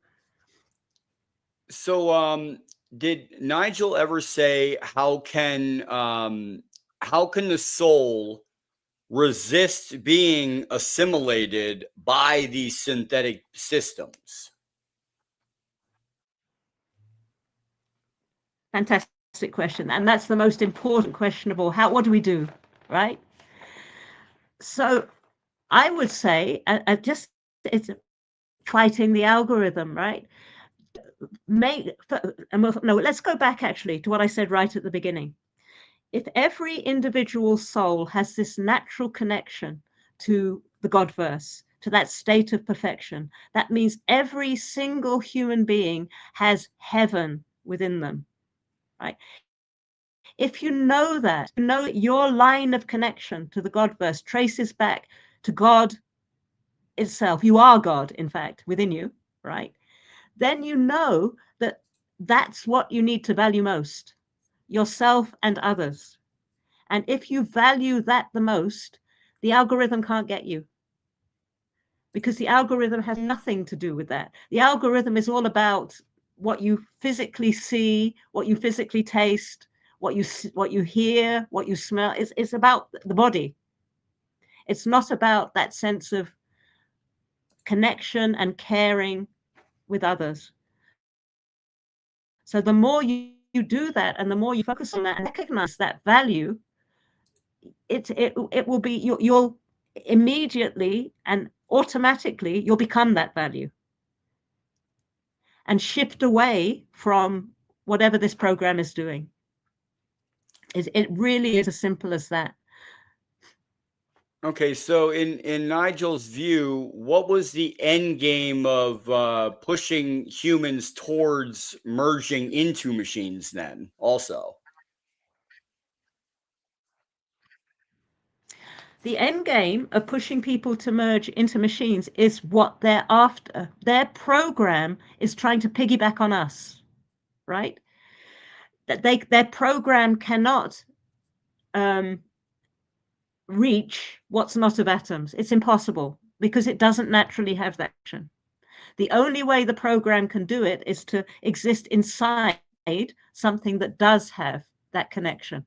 so did Nigel ever say how can the soul resist being assimilated by these synthetic systems? Fantastic question. And that's the most important question of all. What do we do? Right? So I would say just it's fighting the algorithm, right? Let's go back actually to what I said right at the beginning. If every individual soul has this natural connection to the Godverse, to that state of perfection, that means every single human being has heaven within them, right? If you know that, you know that your line of connection to the Godverse traces back to God itself, you are God, in fact, within you, right? Then you know that that's what you need to value most, yourself and others. And if you value that the most, the algorithm can't get you, because the algorithm has nothing to do with that. The algorithm is all about what you physically see, what you physically taste, what you hear, what you smell. It's about the body. It's not about that sense of connection and caring with others. So the more you do that, and the more you focus on that and recognize that value, it will be you'll immediately and automatically you'll become that value and shift away from whatever this program is doing. It really is as simple as that. Okay, so in Nigel's view, what was the end game of pushing humans towards merging into machines then also? The end game of pushing people to merge into machines is what they're after. Their program is trying to piggyback on us, right? That their program cannot reach what's not of atoms. It's impossible because it doesn't naturally have that action. The only way the program can do it is to exist inside something that does have that connection.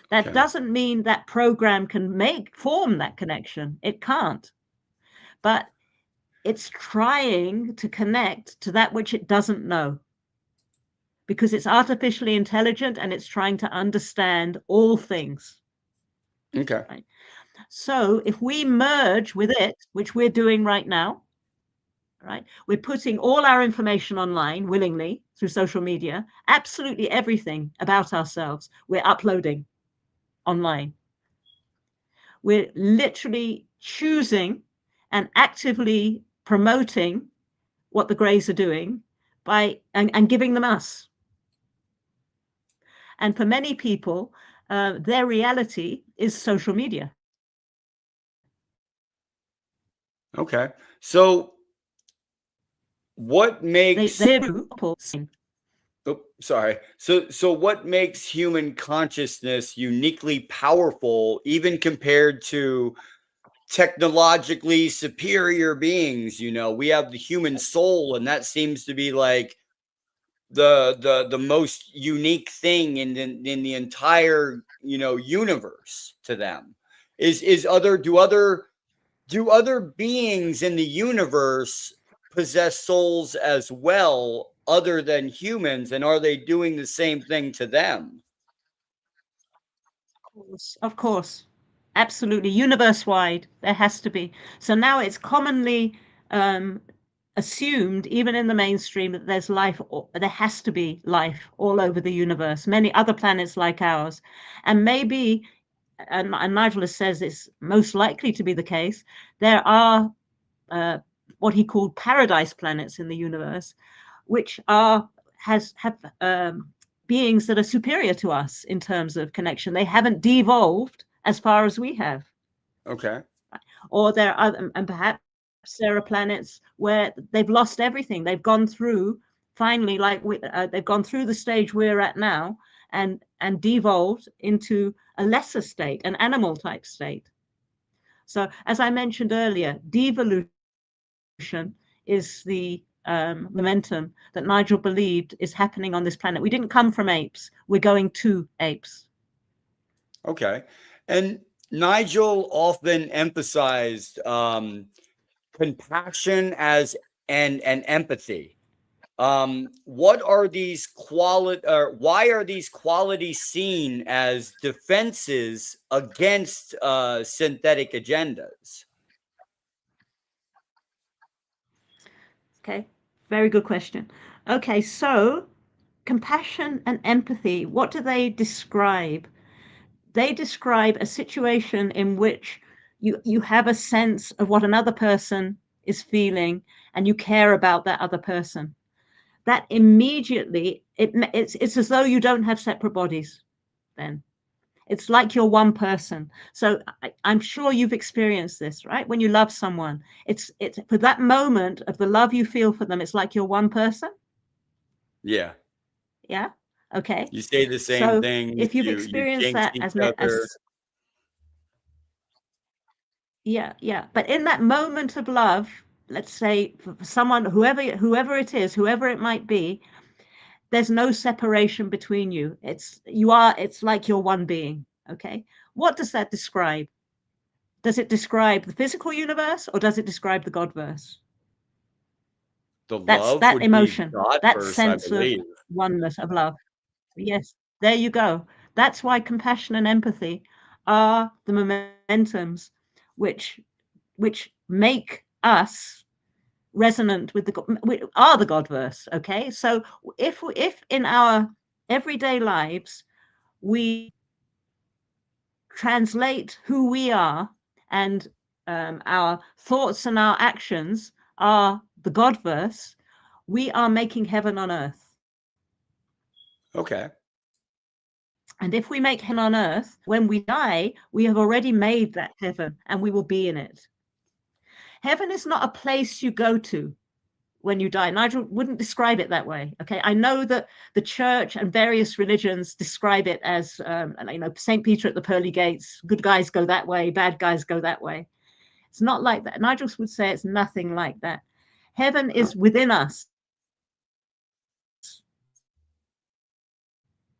That Okay. doesn't mean that program can form that connection. It can't. But it's trying to connect to that which it doesn't know because it's artificially intelligent and it's trying to understand all things. Okay. Right? So if we merge with it, which we're doing right now, right? We're putting all our information online willingly through social media, absolutely everything about ourselves we're uploading online. We're literally choosing and actively promoting what the Greys are doing and giving them us. And for many people, their reality is social media. Okay. So what makes They do. Oh, sorry. So what makes human consciousness uniquely powerful even compared to technologically superior beings? We have the human soul, and that seems to be like the most unique thing in the entire universe to them. Is other do other beings in the universe possess souls as well, other than humans, and are they doing the same thing to them? Of course. Absolutely. Universe wide, there has to be. So now it's commonly assumed, even in the mainstream, that there's life, there has to be life all over the universe, many other planets like ours. And maybe, and Nigel says it's most likely to be the case, there are what he called paradise planets in the universe, which have beings that are superior to us in terms of connection. They haven't devolved as far as we have. Okay. Or there are, and perhaps there are planets where they've lost everything. They've gone through, finally, they've gone through the stage we're at now and devolved into a lesser state, an animal type state. So as I mentioned earlier, devolution is the momentum that Nigel believed is happening on this planet. We didn't come from apes. We're going to apes. Okay. And Nigel often emphasized compassion and empathy. What are these why are these qualities seen as defenses against synthetic agendas? Okay, very good question. Okay, so compassion and empathy, what do they describe? They describe a situation in which you have a sense of what another person is feeling and you care about that other person. That immediately, it's as though you don't have separate bodies then. It's like you're one person. So I'm sure you've experienced this, right? When you love someone, it's for that moment of the love you feel for them, it's like you're one person. Yeah. Yeah. Okay. You say the same So things, if you've you experienced jinx that each other. yeah. But in that moment of love, let's say for someone, whoever it is, whoever it might be, there's no separation between you. It's like you're one being. Okay. What does that describe? Does it describe the physical universe or does it describe the Godverse? The That's love that would be emotion, God that first, I sense of believe. oneness, of love. Yes, there you go. That's why compassion and empathy are the momentums which make us resonant with we are the Godverse. Okay, so if in our everyday lives we translate who we are, and our thoughts and our actions are the Godverse, we are making heaven on earth. Okay. And if we make heaven on earth, when we die, we have already made that heaven and we will be in it. Heaven is not a place you go to when you die. Nigel wouldn't describe it that way. Okay, I know that the church and various religions describe it as, St. Peter at the pearly gates. Good guys go that way, bad guys go that way. It's not like that. Nigel would say it's nothing like that. Heaven is within us.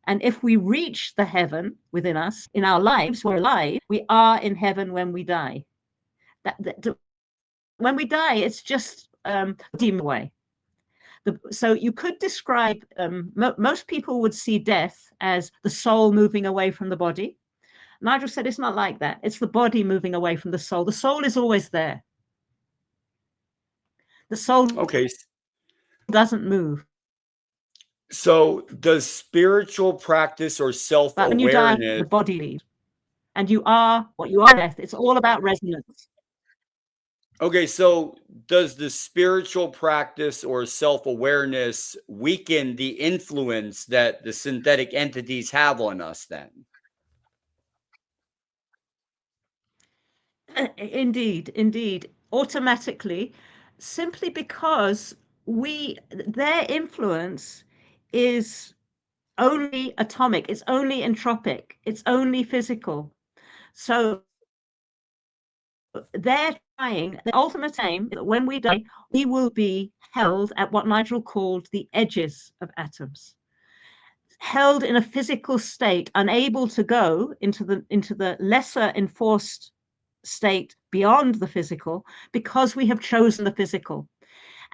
And if we reach the heaven within us in our lives, we're alive, we are in heaven when we die. When we die, it's just demon away. So you could describe, most people would see death as the soul moving away from the body. Nigel said it's not like that. It's the body moving away from the soul. The soul is always there. The soul doesn't move. So does spiritual practice or self-awareness... But when you die, the body leaves. And you are what you are. Death. It's all about resonance. Okay, so does the spiritual practice or self-awareness weaken the influence that the synthetic entities have on us then? Indeed. Automatically, simply because their influence is only atomic, it's only entropic, it's only physical. So they're trying, the ultimate aim, that when we die, we will be held at what Nigel called the edges of atoms, held in a physical state, unable to go into the lesser enforced state beyond the physical, because we have chosen the physical.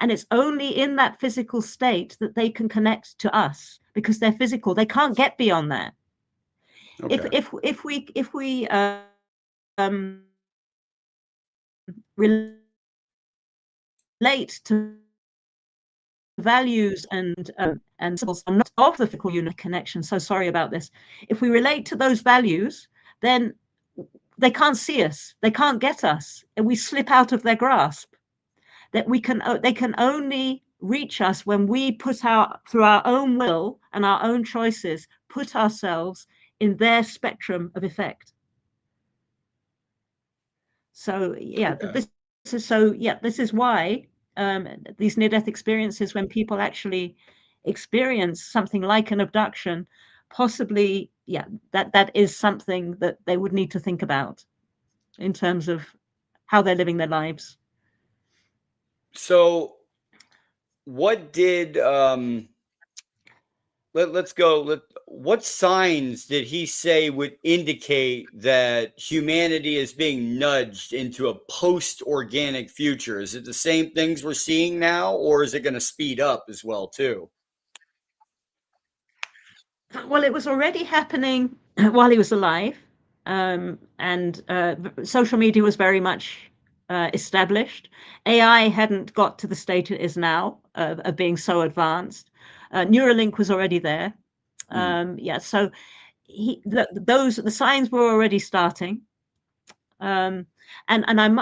And it's only in that physical state that they can connect to us, because they're physical. They can't get beyond that. Okay. If we relate to values and symbols not of the physical unit connection. So sorry about this. If we relate to those values, then they can't see us. They can't get us, and we slip out of their grasp. That they can only reach us when we through our own will and our own choices, put ourselves in their spectrum of effect. So yeah, okay. This is why these near-death experiences, when people actually experience something like an abduction, possibly, that is something that they would need to think about in terms of how they're living their lives. So what did what signs did he say would indicate that humanity is being nudged into a post-organic future? Is it the same things we're seeing now, or is it going to speed up as well too? Well, it was already happening while he was alive, and social media was very much established. AI hadn't got to the state it is now of being so advanced. Neuralink was already there. So the signs were already starting. And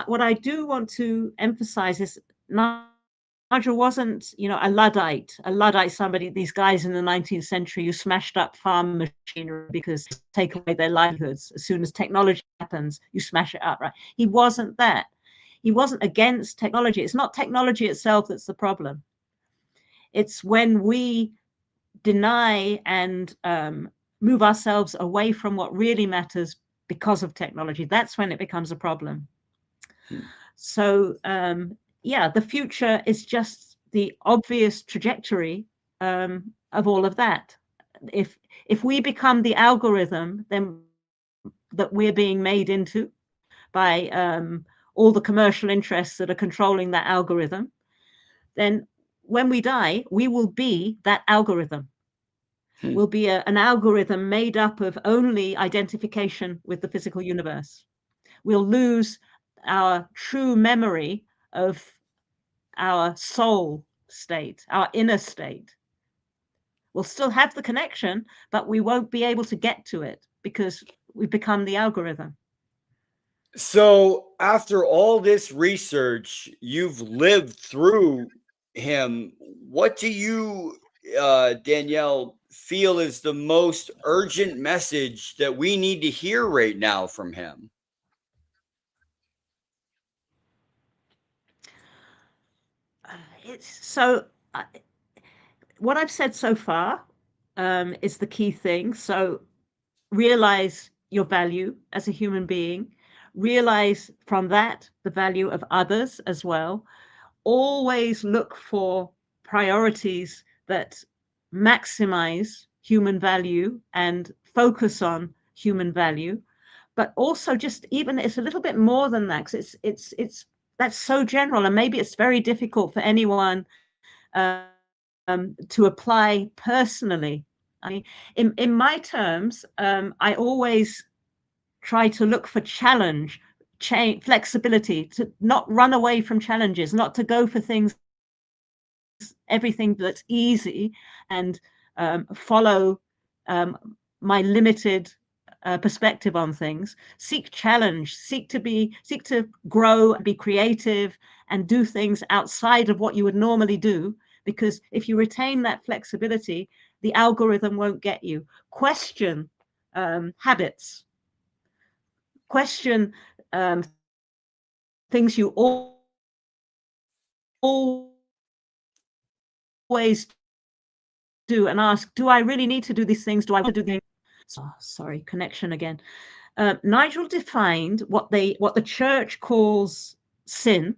what I do want to emphasize is Nigel wasn't, a Luddite, somebody, these guys in the 19th century who smashed up farm machinery because take away their livelihoods. As soon as technology happens, you smash it up, right? He wasn't that. He wasn't against technology. It's not technology itself that's the problem. It's when we deny and move ourselves away from what really matters because of technology. That's when it becomes a problem. So, the future is just the obvious trajectory of all of that. If we become the algorithm then that we're being made into by all the commercial interests that are controlling that algorithm, then when we die, we will be that algorithm. Will be an algorithm made up of only identification with the physical universe. We'll lose our true memory of our soul state, our inner state. We'll still have the connection, but we won't be able to get to it because we've become the algorithm. So, after all this research, you've lived through him. What do you, Danielle, feel is the most urgent message that we need to hear right now from him? It's so what I've said so far is the key thing. So realize your value as a human being, realize from that the value of others as well. Always look for priorities that maximize human value and focus on human value. But also, just even it's a little bit more than that, because it's that's so general, and maybe it's very difficult for anyone to apply personally. I mean, in my terms, I always try to look for challenge, change, flexibility, to not run away from challenges, not to go for things, everything that's easy, and follow my limited perspective on things. Seek challenge, seek to grow, be creative, and do things outside of what you would normally do. Because if you retain that flexibility, the algorithm won't get you. Question habits. Question things you always do, and ask, do I really need to do these things? Do I want to do them? Sorry, connection again. Nigel defined what the church calls sin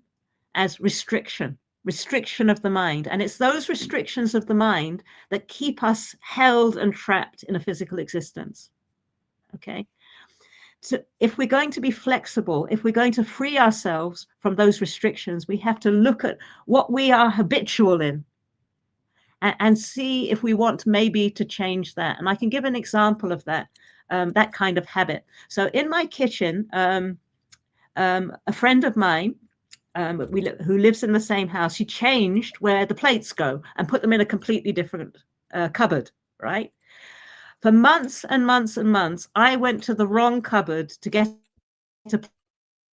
as restriction of the mind. And it's those restrictions of the mind that keep us held and trapped in a physical existence. Okay. So if we're going to be flexible, if we're going to free ourselves from those restrictions, we have to look at what we are habitual in and see if we want maybe to change that. And I can give an example of that, that kind of habit. So in my kitchen, a friend of mine who lives in the same house, she changed where the plates go and put them in a completely different cupboard, right? For months and months and months, I went to the wrong cupboard to get a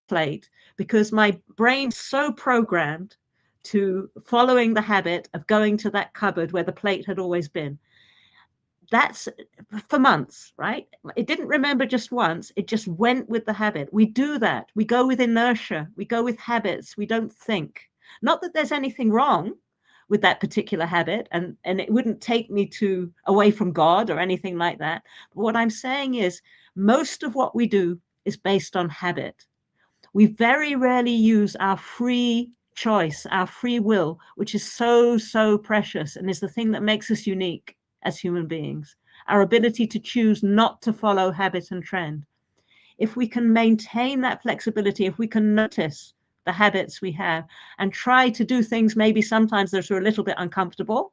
plate because my brain's so programmed to following the habit of going to that cupboard where the plate had always been. That's for months, right? It didn't remember just once. It just went with the habit. We do that. We go with inertia. We go with habits. We don't think. Not that there's anything wrong with that particular habit, and it wouldn't take me away from God or anything like that. But what I'm saying is most of what we do is based on habit. We very rarely use our free choice, our free will, which is so, so precious and is the thing that makes us unique as human beings, our ability to choose not to follow habit and trend. If we can maintain that flexibility, if we can notice the habits we have and try to do things maybe sometimes that are a little bit uncomfortable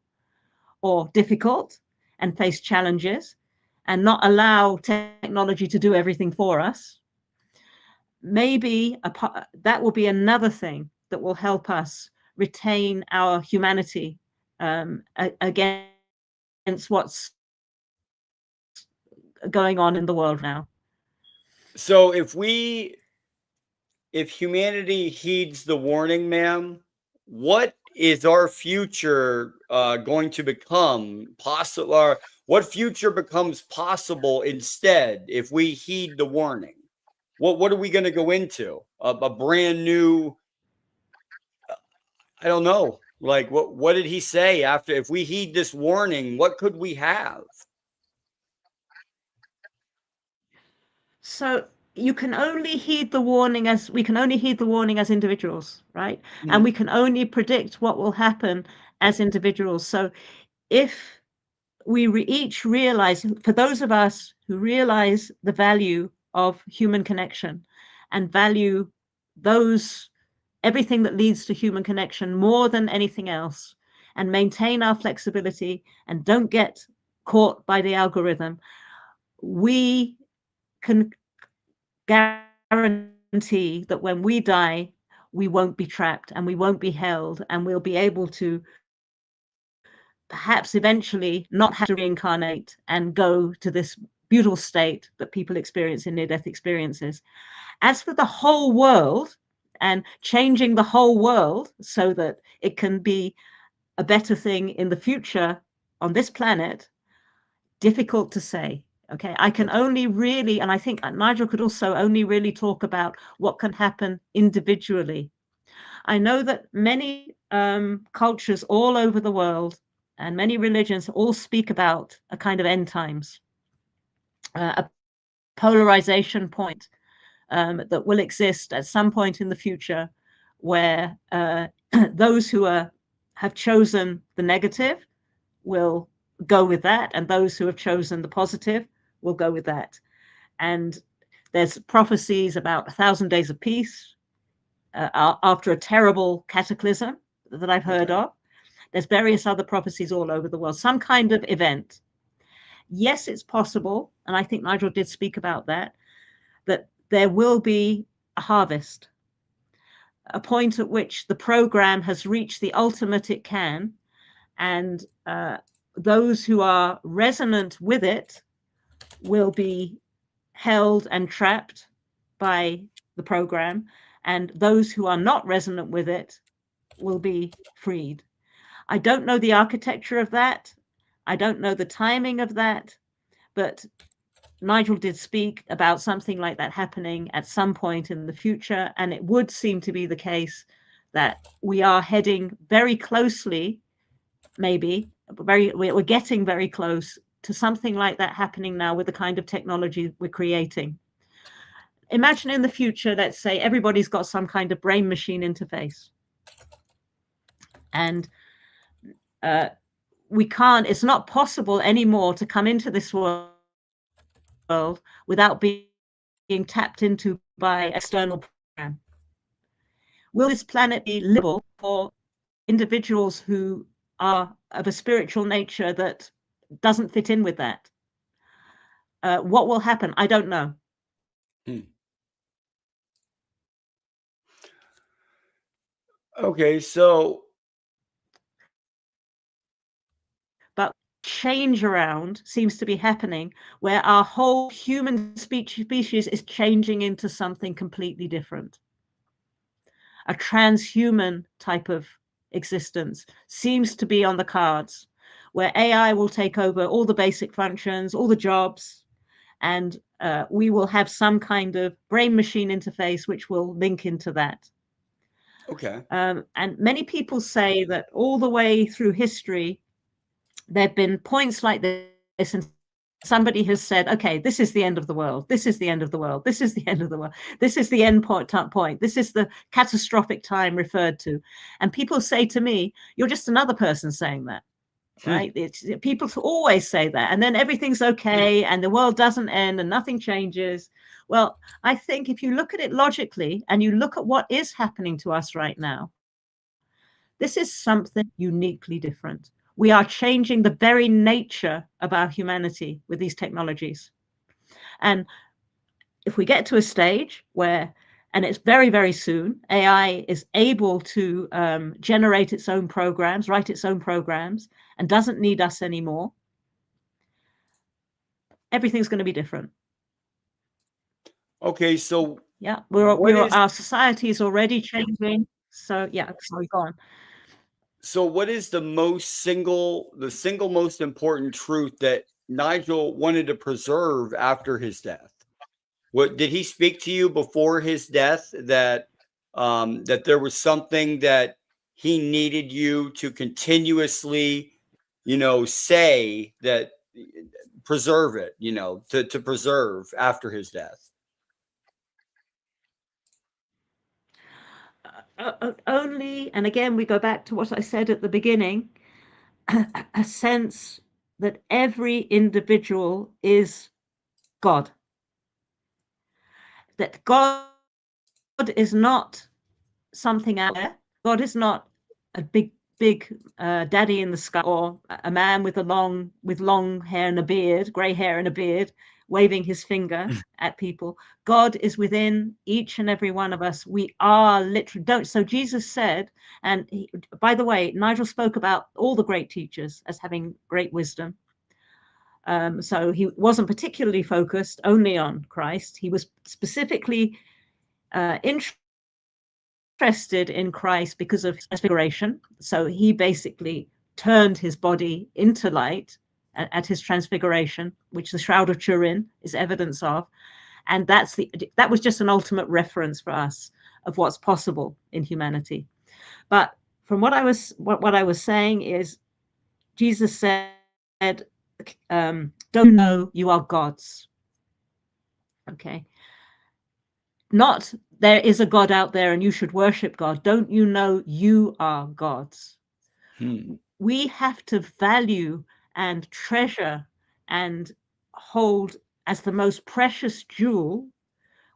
or difficult and face challenges and not allow technology to do everything for us, maybe that will be another thing that will help us retain our humanity against what's going on in the world now. So if humanity heeds the warning, ma'am, what is our future going to become possible? Or what future becomes possible instead if we heed the warning? What are we going to go into? A brand new, I don't know. Like what did he say after if we heed this warning, what could we have? So we can only heed the warning as individuals, right? And we can only predict what will happen as individuals. So if we each realize, for those of us who realize the value of human connection and value everything that leads to human connection more than anything else, and maintain our flexibility and don't get caught by the algorithm, we can guarantee guarantee that when we die, we won't be trapped and we won't be held, and we'll be able to perhaps eventually not have to reincarnate and go to this beautiful state that people experience in near-death experiences. As for the whole world and changing the whole world so that it can be a better thing in the future on this planet, difficult to say. Okay, I can only really, and I think Nigel could also only really talk about what can happen individually. I know that many cultures all over the world and many religions all speak about a kind of end times, a polarization point that will exist at some point in the future, where those who have chosen the negative will go with that, and those who have chosen the positive will go with that. And there's prophecies about 1,000 days of peace after a terrible cataclysm that I've heard of. There's various other prophecies all over the world, some kind of event. Yes, it's possible, and I think Nigel did speak about that there will be a harvest, a point at which the program has reached the ultimate it can, and those who are resonant with it will be held and trapped by the program, and those who are not resonant with it will be freed. I don't know the architecture of that. I don't know the timing of that, but Nigel did speak about something like that happening at some point in the future, and it would seem to be the case that we are heading very closely, maybe, we're getting very close to something like that happening now with the kind of technology we're creating. Imagine in the future, let's say everybody's got some kind of brain machine interface. And it's not possible anymore to come into this world without being tapped into by external program. Will this planet be livable for individuals who are of a spiritual nature that doesn't fit in with that? What will happen? I don't know. Okay, so but change around seems to be happening where our whole human species is changing into something completely different. A transhuman type of existence seems to be on the cards, where AI will take over all the basic functions, all the jobs, and we will have some kind of brain machine interface which will link into that. Okay. And many people say that all the way through history, there have been points like this, and somebody has said, okay, this is the end of the world. This is the end of the world. This is the end of the world. This is the end point. This is the catastrophic time referred to. And people say to me, you're just another person saying that, right? People always say that. And then everything's okay and the world doesn't end and nothing changes. Well, I think if you look at it logically and you look at what is happening to us right now, this is something uniquely different. We are changing the very nature of our humanity with these technologies. And if we get to a stage where, and it's very, very soon, AI is able to generate its own programs, write its own programs, and doesn't need us anymore, everything's going to be different. Okay, so yeah, our society is already changing. So yeah, sorry, go on. So what is the single most important truth that Nigel wanted to preserve after his death? What did he speak to you before his death that that there was something that he needed you to continuously, say that preserve it, to preserve after his death? Only, and again, we go back to what I said at the beginning, a sense that every individual is God. That God is not something out there. God is not a big daddy in the sky, or a man with long hair and a beard, gray hair and a beard, waving his finger at people. God is within each and every one of us. We are literally don't. So Jesus said, and by the way, Nigel spoke about all the great teachers as having great wisdom. So he wasn't particularly focused only on Christ. He was specifically interested in Christ because of his transfiguration. So he basically turned his body into light at his transfiguration, which the Shroud of Turin is evidence of. And that was just an ultimate reference for us of what's possible in humanity. But from what I was saying is, Jesus said, don't you know you are gods? Okay. Not there is a God out there and you should worship God. Don't you know you are gods? We have to value and treasure and hold as the most precious jewel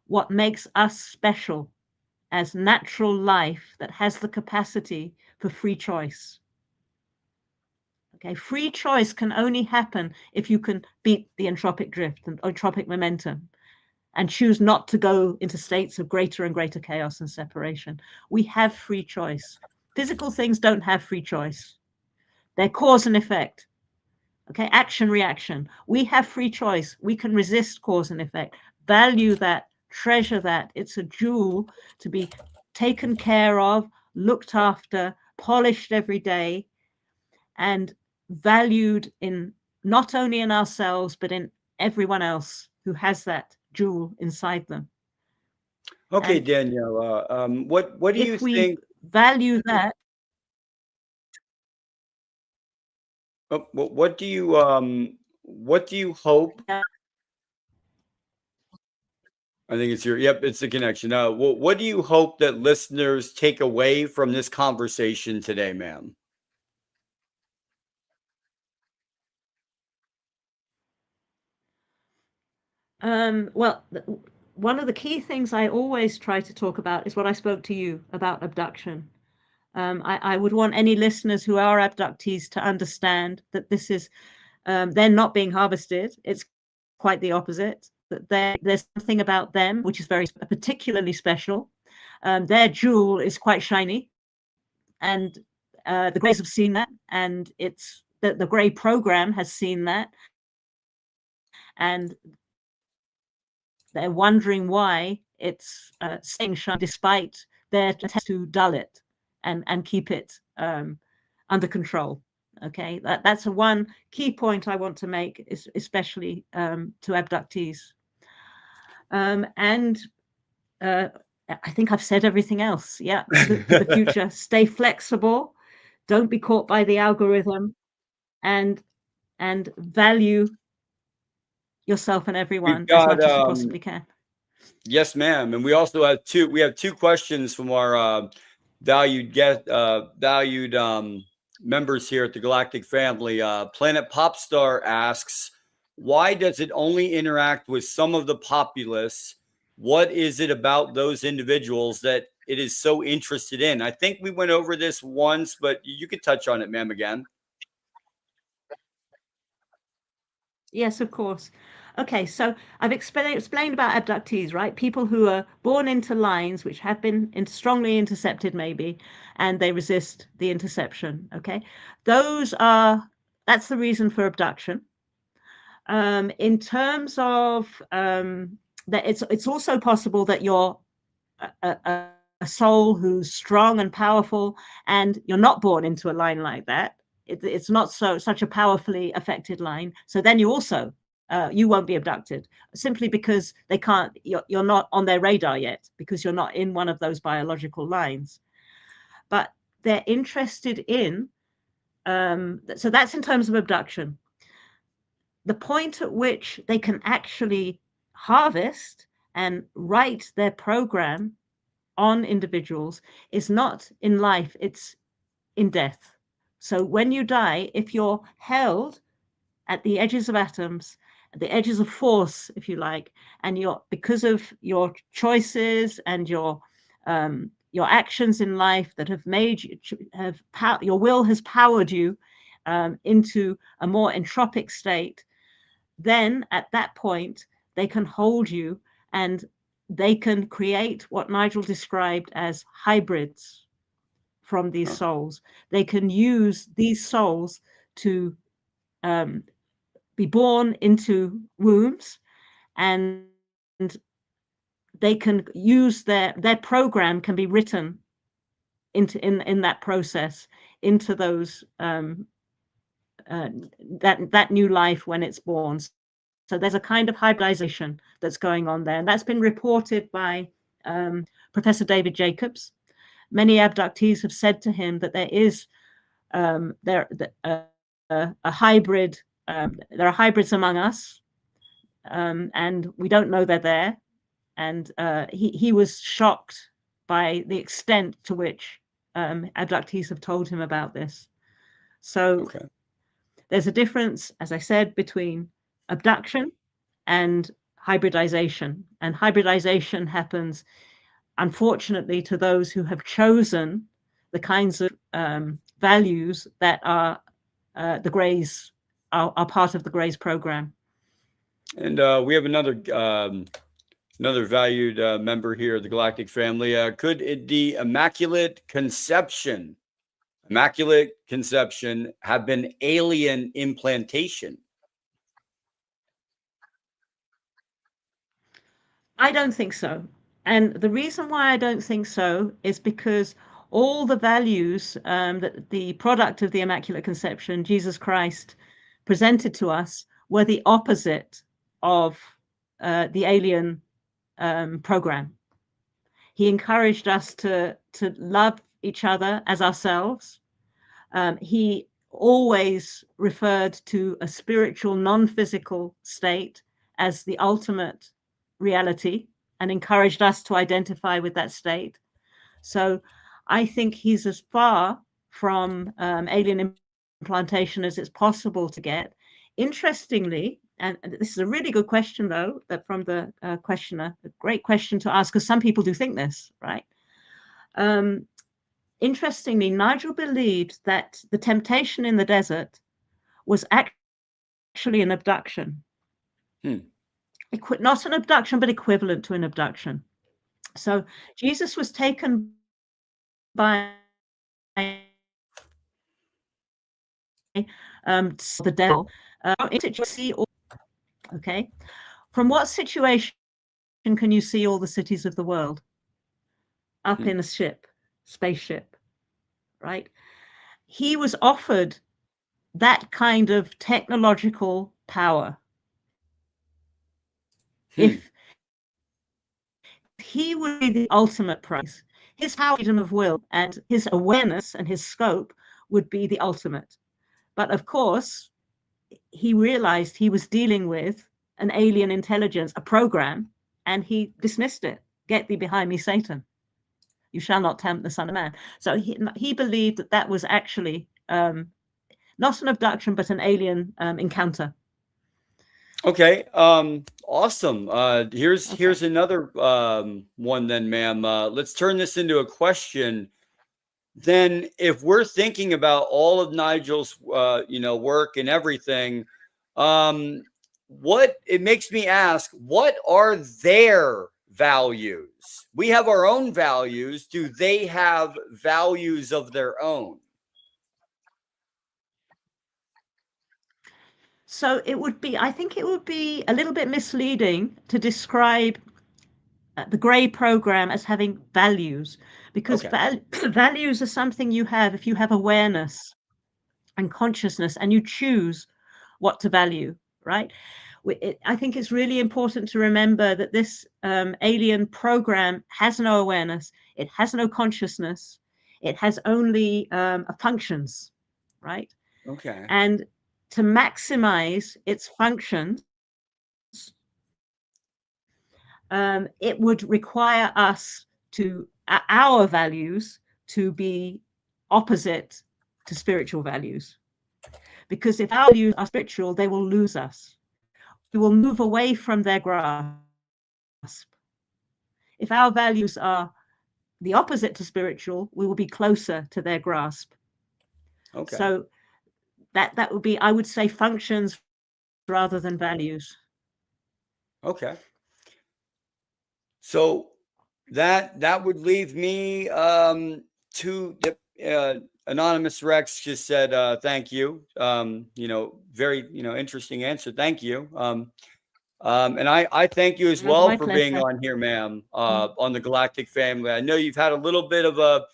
what makes us special as natural life that has the capacity for free choice. Okay, free choice can only happen if you can beat the entropic drift and entropic momentum and choose not to go into states of greater and greater chaos and separation. We have free choice. Physical things don't have free choice. They're cause and effect. Okay, action, reaction. We have free choice. We can resist cause and effect. Value that, treasure that. It's a jewel to be taken care of, looked after, polished every day, and valued in not only in ourselves, but in everyone else who has that jewel inside them. Okay, And Danielle, what do you if we think? value that, What do you hope? I think it's it's the connection. What do you hope that listeners take away from this conversation today, ma'am? well, one of the key things I always try to talk about is what I spoke to you about abduction. I would want any listeners who are abductees to understand that this is, they're not being harvested. It's quite the opposite. That there's something about them which is very particularly special. Their jewel is quite shiny, and the Greys have seen that, and it's the Grey program has seen that, and they're wondering why it's staying shiny despite their attempts to dull it and keep it under control. Okay, that's a one key point I want to make, especially to abductees. And I think I've said everything else. Yeah, for the future, stay flexible, don't be caught by the algorithm, and value yourself and everyone as much as you possibly can. Yes, ma'am. And we also have two questions from our valued members here at the Galactic Family. Planet Popstar asks, why does it only interact with some of the populace? What is it about those individuals that it is so interested in? I think we went over this once, but you could touch on it, ma'am, again. Yes, of course. Okay, so I've explained about abductees, right? People who are born into lines which have been strongly intercepted, maybe, and they resist the interception. Okay, that's the reason for abduction. In terms of that, it's also possible that you're a soul who's strong and powerful, and you're not born into a line like that. It's not such a powerfully affected line. So then you also you won't be abducted simply because they can't. You're not on their radar yet because you're not in one of those biological lines. But they're interested in. So that's in terms of abduction. The point at which they can actually harvest and write their program on individuals is not in life, it's in death. So when you die, if you're held at the edges of atoms, at the edges of force, if you like, and you're because of your choices and your actions in life that have made you your will has powered you into a more entropic state, then at that point, they can hold you and they can create what Nigel described as hybrids from these souls. They can use these souls to be born into wombs, and they can use their program can be written into in that process into those that new life when it's born. So there's a kind of hybridization that's going on there, and that's been reported by Professor David Jacobs. Many abductees have said to him that there is a hybrid. There are hybrids among us, and we don't know they're there. And he was shocked by the extent to which abductees have told him about this. So there's a difference, as I said, between abduction and hybridization. And hybridization happens, unfortunately, to those who have chosen the kinds of values that are the Greys are part of the Greys program. And we have another valued member here of the Galactic Family. Could the Immaculate Conception have been alien implantation? I don't think so. And the reason why I don't think so is because all the values that the product of the Immaculate Conception, Jesus Christ, presented to us were the opposite of the alien program. He encouraged us to love each other as ourselves. He always referred to a spiritual, non-physical state as the ultimate reality and encouraged us to identify with that state. So I think he's as far from alien implantation as it's possible to get. Interestingly, and this is a really good question, though, that from the questioner, a great question to ask, because some people do think this, right? Interestingly, Nigel believed that the temptation in the desert was actually an abduction. Not an abduction, but equivalent to an abduction. So Jesus was taken by the devil. Okay. From what situation can you see all the cities of the world? Up in a spaceship, right? He was offered that kind of technological power. If he would be the ultimate prize, his power, freedom of will, and his awareness and his scope would be the ultimate. But of course, he realized he was dealing with an alien intelligence, a program, and he dismissed it. Get thee behind me, Satan. You shall not tempt the Son of Man. So he believed that was actually not an abduction, but an alien encounter. Okay. Awesome. Here's another one then, ma'am. Let's turn this into a question. Then if we're thinking about all of Nigel's work and everything, what it makes me ask, what are their values? We have our own values. Do they have values of their own? So I think it would be a little bit misleading to describe the Grey program as having values, because values are something you have if you have awareness and consciousness and you choose what to value, right? I think it's really important to remember that this alien program has no awareness, it has no consciousness, it has only functions, right? Okay. And to maximize its functions, it would require us our values to be opposite to spiritual values. Because if our values are spiritual, they will lose us. We will move away from their grasp. If our values are the opposite to spiritual, we will be closer to their grasp. Okay. So that would be, I would say, functions rather than values. Okay. So that would leave me to the anonymous Rex just said thank you. Very interesting answer. Thank you. And I thank you as well My for being pleasure. on here, ma'am, on the Galactic Family. I know you've had a little bit of a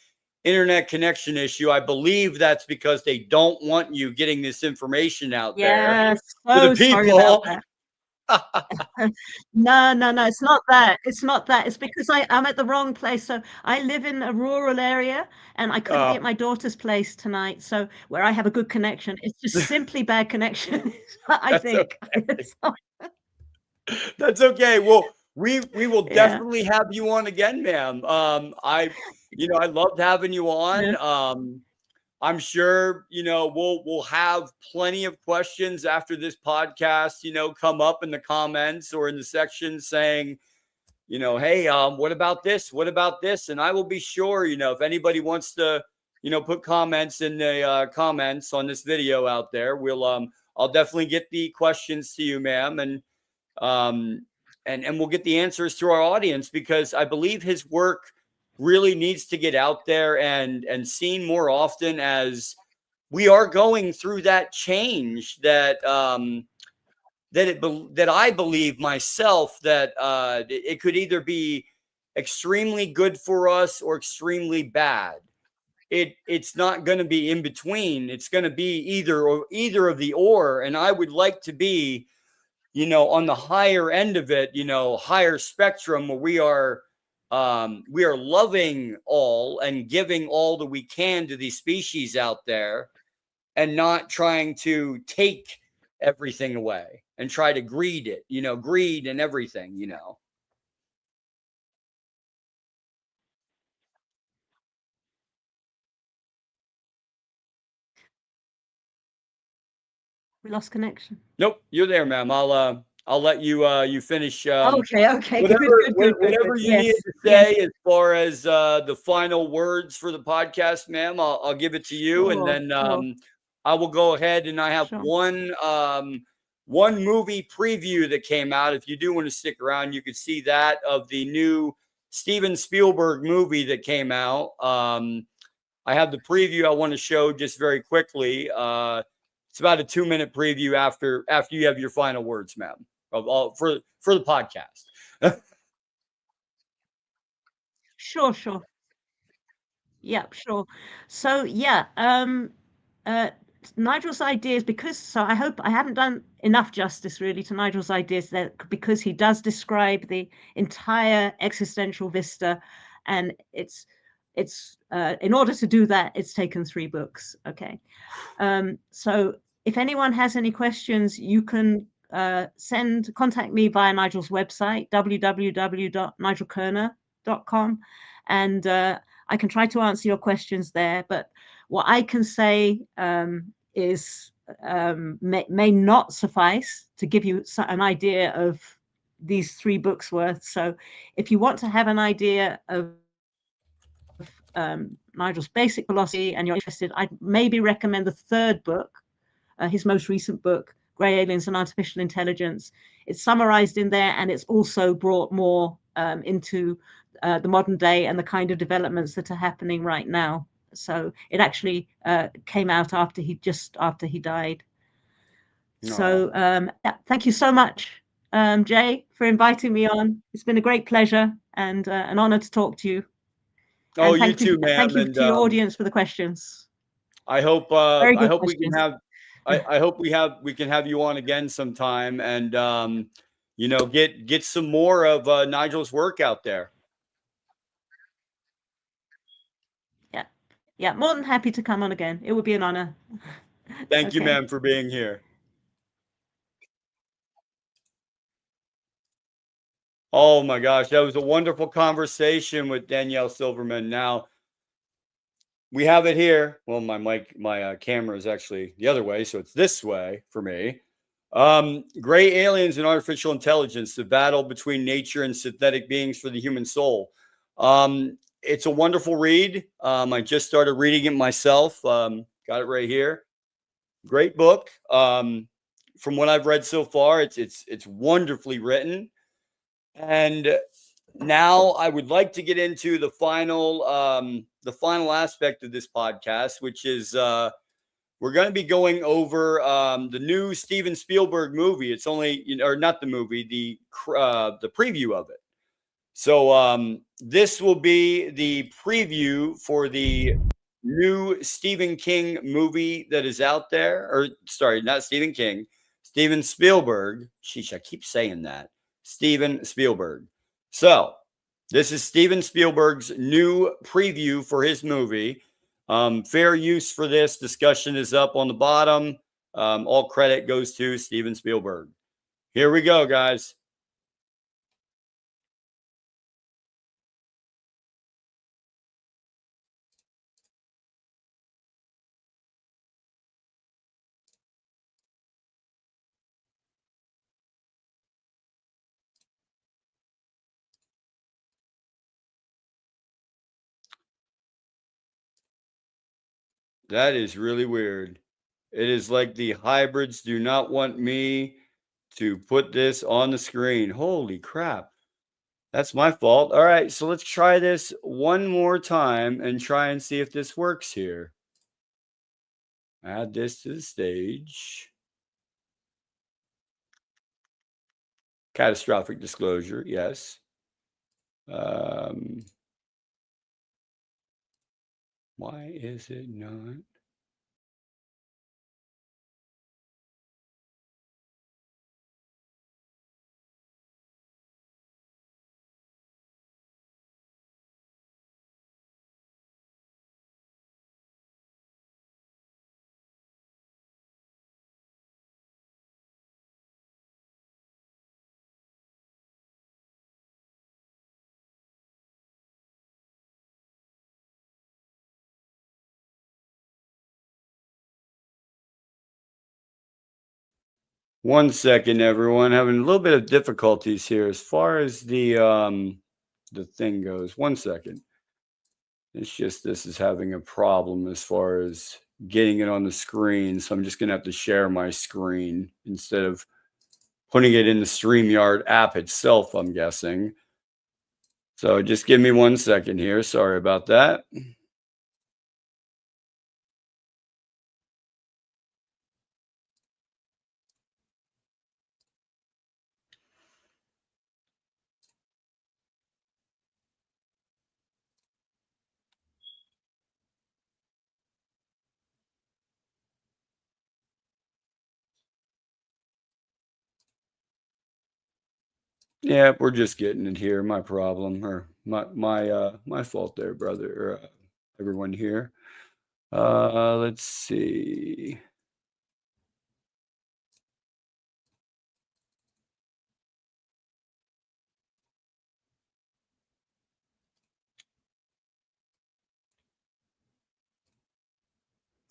internet connection issue. I believe that's because they don't want you getting this information out there Yes, to the so sorry about people. that. No, it's not that. It's not that. It's because I'm at the wrong place. So I live in a rural area and I couldn't be at my daughter's place tonight. So where I have a good connection, it's just simply bad connection, I That's think. okay. So, That's okay. Well, we will yeah, definitely have you on again, ma'am. I loved having you yeah. on. I'm sure, we'll have plenty of questions after this podcast, come up in the comments or in the section saying, hey, what about this? What about this? And I will be sure, if anybody wants to, put comments in the comments on this video out there, I'll definitely get the questions to you, ma'am. Um, and we'll get the answers to our audience, because I believe his work really needs to get out there and seen more often, as we are going through that change that I believe myself that it could either be extremely good for us or extremely bad. It's not going to be in between. It's going to be either of the or. And I would like to be, on the higher end of it, higher spectrum, where we are loving all and giving all that we can to these species out there, and not trying to take everything away and try to greed it, greed and everything. We lost connection. Nope, you're there, ma'am. I'll let you finish Okay. whatever Good. you Yes, needed to yes, say as far as the final words for the podcast, ma'am. I'll give it to you, and then sure, I will go ahead, and I have sure. one movie preview that came out. If you do want to stick around, you could see that, of the new Steven Spielberg movie that came out. I have the preview I want to show just very quickly. It's about a 2-minute preview after you have your final words, ma'am, for the podcast. Sure. Yeah, sure. So yeah, uh, Nigel's ideas, because I hope I haven't done enough justice really to Nigel's ideas there, because he does describe the entire existential vista, and it's in order to do that, it's taken 3 books. Okay. So if anyone has any questions, you can contact me via Nigel's website, www.nigelkerner.com, and I can try to answer your questions there. But what I can say is may not suffice to give you an idea of these 3 books worth. So if you want to have an idea of Nigel's basic philosophy and you're interested, I'd maybe recommend the 3rd book, his most recent book, Grey Aliens and Artificial Intelligence. It's summarized in there, and it's also brought more into the modern day and the kind of developments that are happening right now. So it actually came out after he died. So thank you so much, Jay, for inviting me on. It's been a great pleasure and an honor to talk to you. Oh, And you too, ma'am. thank you And to your audience for the questions. I hope Very I good hope we can questions. I hope we can have you on again sometime, and get some more of Nigel's work out there. Yeah, more than happy to come on again. It would be an honor. Thank you, Okay. ma'am, for being here. Oh my gosh, that was a wonderful conversation with Danielle Silverman. Now we have it here. Well, my camera is actually the other way, so it's this way for me. Gray Aliens and Artificial Intelligence: The Battle Between Nature and Synthetic Beings for the Human Soul. It's a wonderful read. I just started reading it myself. Got it right here. Great book. from what I've read so far, it's wonderfully written. And now I would like to get into the final aspect of this podcast, which is we're going to be going over the new Steven Spielberg movie. It's only, or not the movie, the preview of it. So this will be the preview for the new Stephen King movie that is out there. Or sorry, not Stephen King, Steven Spielberg. Sheesh, I keep saying that. Steven Spielberg. So this is Steven Spielberg's new preview for his movie. Fair use for this discussion is up on the bottom. All credit goes to Steven Spielberg. Here we go, guys. That is really weird. It is like the hybrids do not want me to put this on the screen. Holy crap. That's my fault. All right, so let's try this one more time and try and see if this works here. Add this to the stage. Catastrophic disclosure, yes. Why is it not? One second, everyone. Having a little bit of difficulties here as far as the thing goes. One second. It's just this is having a problem as far as getting it on the screen. So I'm just gonna have to share my screen instead of putting it in the StreamYard app itself, I'm guessing. So just give me 1 second here. Sorry about that. Yeah, we're just getting it here. My problem, or my fault there, brother, or everyone here. Let's see.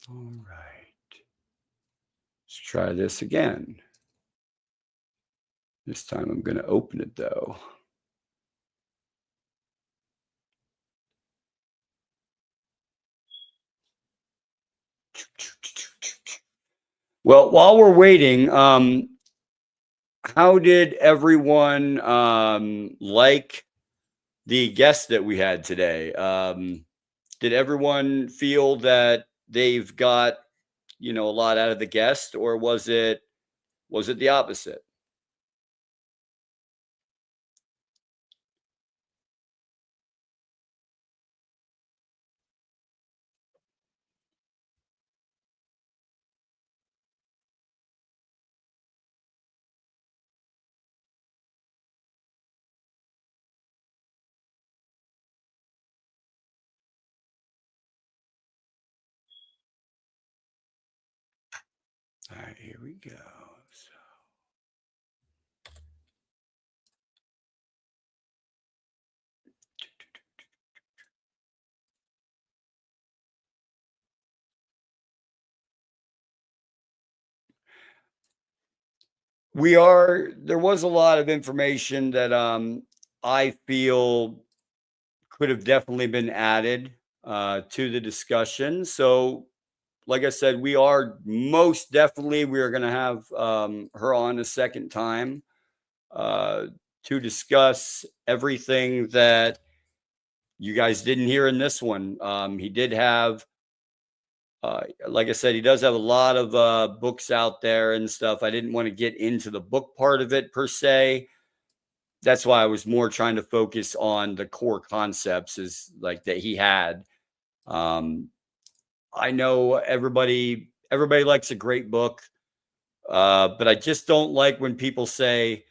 All right. Let's try this again. This time I'm going to open it though. Well, while we're waiting, how did everyone like the guest that we had today? Did everyone feel that they've got, a lot out of the guest, or was it the opposite? All right, here we go. There was a lot of information that I feel could have definitely been added to the discussion. So like I said, we are most definitely, we are going to have her on a second time to discuss everything that you guys didn't hear in this one. He did have, like I said, he does have a lot of books out there and stuff. I didn't want to get into the book part of it per se. That's why I was more trying to focus on the core concepts is like that he had. I know everybody likes a great book, but I just don't like when people say,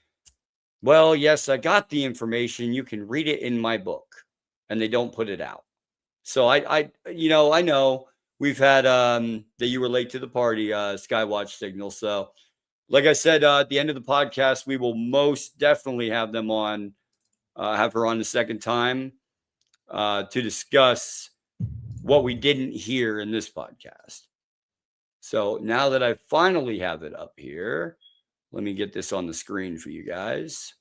well, yes, I got the information. You can read it in my book, and they don't put it out. So I know we've had that you were late to the party, Skywatch Signal. So like I said, at the end of the podcast, we will most definitely have them on, have her on the second time to discuss what we didn't hear in this podcast. So now that I finally have it up here, let me get this on the screen for you guys.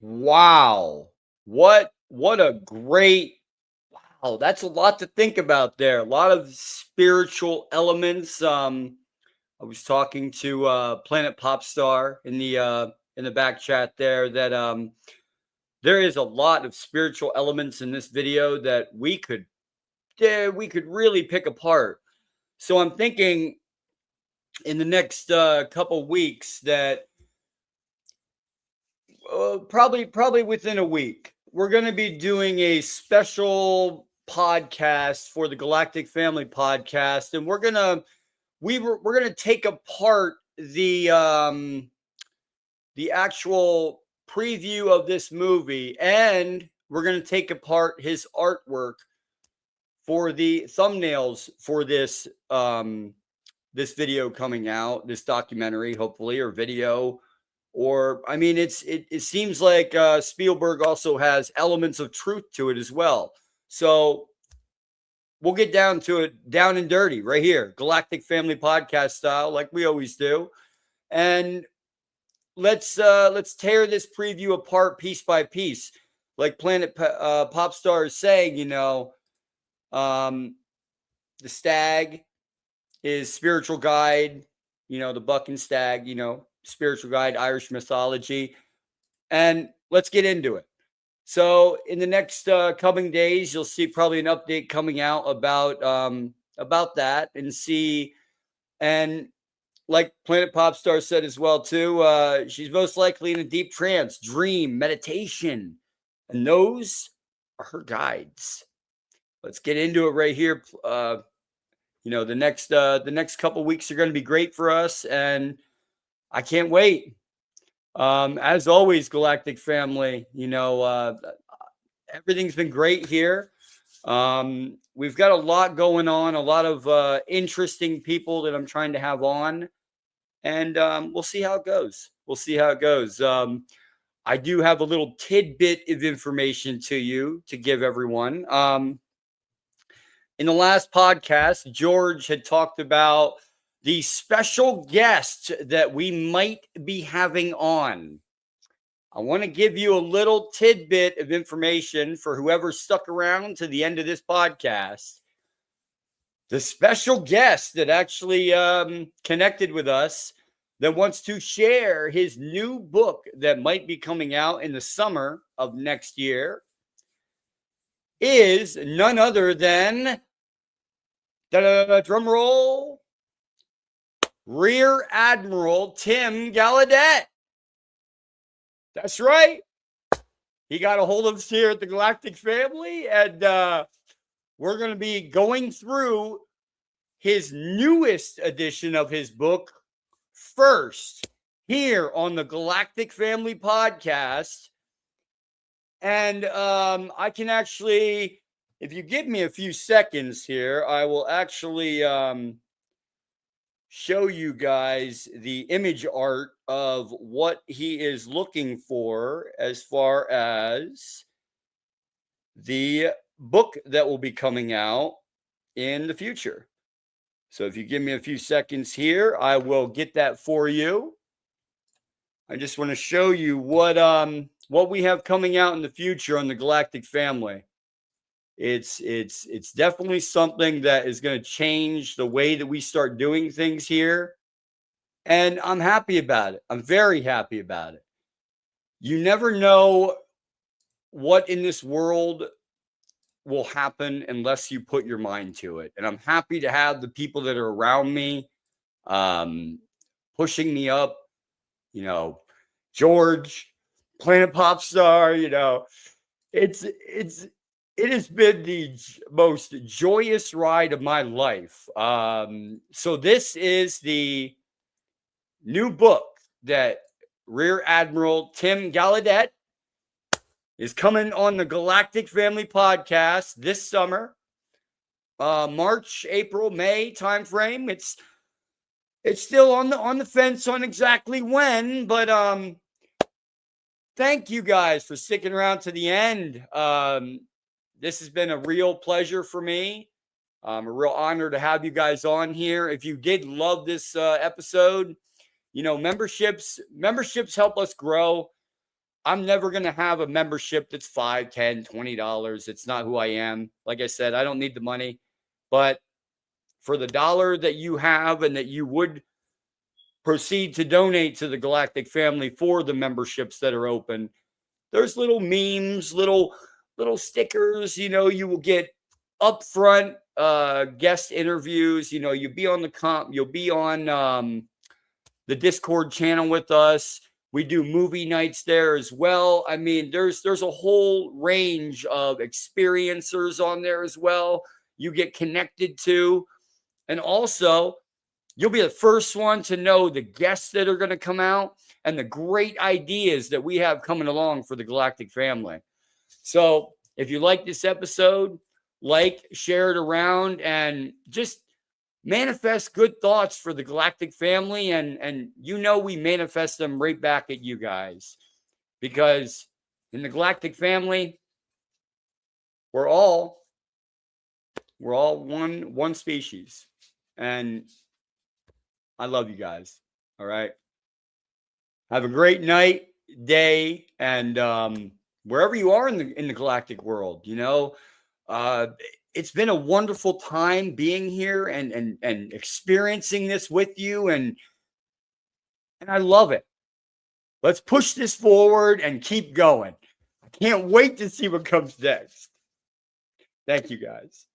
Wow. What a great, wow, that's a lot to think about there. A lot of spiritual elements. I was talking to Planet Popstar in the back chat there that there is a lot of spiritual elements in this video that we could really pick apart. So I'm thinking in the next couple weeks that probably within a week, we're going to be doing a special podcast for the Galactic Family Podcast, and we're gonna take apart the actual preview of this movie, and we're gonna take apart his artwork for the thumbnails for this video coming out, this documentary, hopefully, or video. Or, I mean, it seems like Spielberg also has elements of truth to it as well. So we'll get down to it, down and dirty, right here, Galactic Family Podcast style, like we always do, and let's tear this preview apart piece by piece, like Planet Popstar is saying. The stag is spiritual guide. The buck and stag. Spiritual guide, Irish mythology. And let's get into it. So in the next coming days, you'll see probably an update coming out about that and see. And like Planet Popstar said as well, too, she's most likely in a deep trance, dream, meditation. And those are her guides. Let's get into it right here. The next couple weeks are going to be great for us. And I can't wait. As always, Galactic Family, everything's been great here. We've got a lot going on, a lot of interesting people that I'm trying to have on, and we'll see how it goes. I do have a little tidbit of information to you to give everyone. In the last podcast, George had talked about the special guest that we might be having on. I want to give you a little tidbit of information for whoever stuck around to the end of this podcast. The special guest that actually connected with us that wants to share his new book that might be coming out in the summer of next year is none other than, drum roll, Rear Admiral Tim Gallaudet. That's right. He got a hold of us here at the Galactic Family, and we're going to be going through his newest edition of his book first here on the Galactic Family Podcast. And I can actually, if you give me a few seconds here, I will actually show you guys the image art of what he is looking for as far as the book that will be coming out in the future. So if you give me a few seconds here, I will get that for you. I just want to show you what we have coming out in the future on the Galactic Family. It's definitely something that is going to change the way that we start doing things here. And I'm happy about it. I'm very happy about it. You never know what in this world will happen unless you put your mind to it. And I'm happy to have the people that are around me pushing me up, George, Planet Pop Star, it has been the most joyous ride of my life. So this is the new book that Rear Admiral Tim Gallaudet is coming on the Galactic Family Podcast this summer, March, April, May timeframe. It's still on the fence on exactly when, but thank you guys for sticking around to the end. This has been a real pleasure for me. A real honor to have you guys on here. If you did love this episode, memberships help us grow. I'm never going to have a membership that's $5, $10, $20. It's not who I am. Like I said, I don't need the money. But for the dollar that you have and that you would proceed to donate to the Galactic Family for the memberships that are open, there's little memes, little stickers. You will get upfront guest interviews. You'll be on the Discord channel with us. We do movie nights there as well. I mean, there's a whole range of experiencers on there as well. You get connected to, and also you'll be the first one to know the guests that are going to come out and the great ideas that we have coming along for the Galactic Family. So if you like this episode, share it around, and just manifest good thoughts for the Galactic Family, and we manifest them right back at you guys, because in the Galactic Family, we're all one species, and I love you guys. All right, have a great night, day, and wherever you are in the galactic world, it's been a wonderful time being here and experiencing this with you, and I love it. Let's push this forward and keep going. I can't wait to see what comes next. Thank you, guys.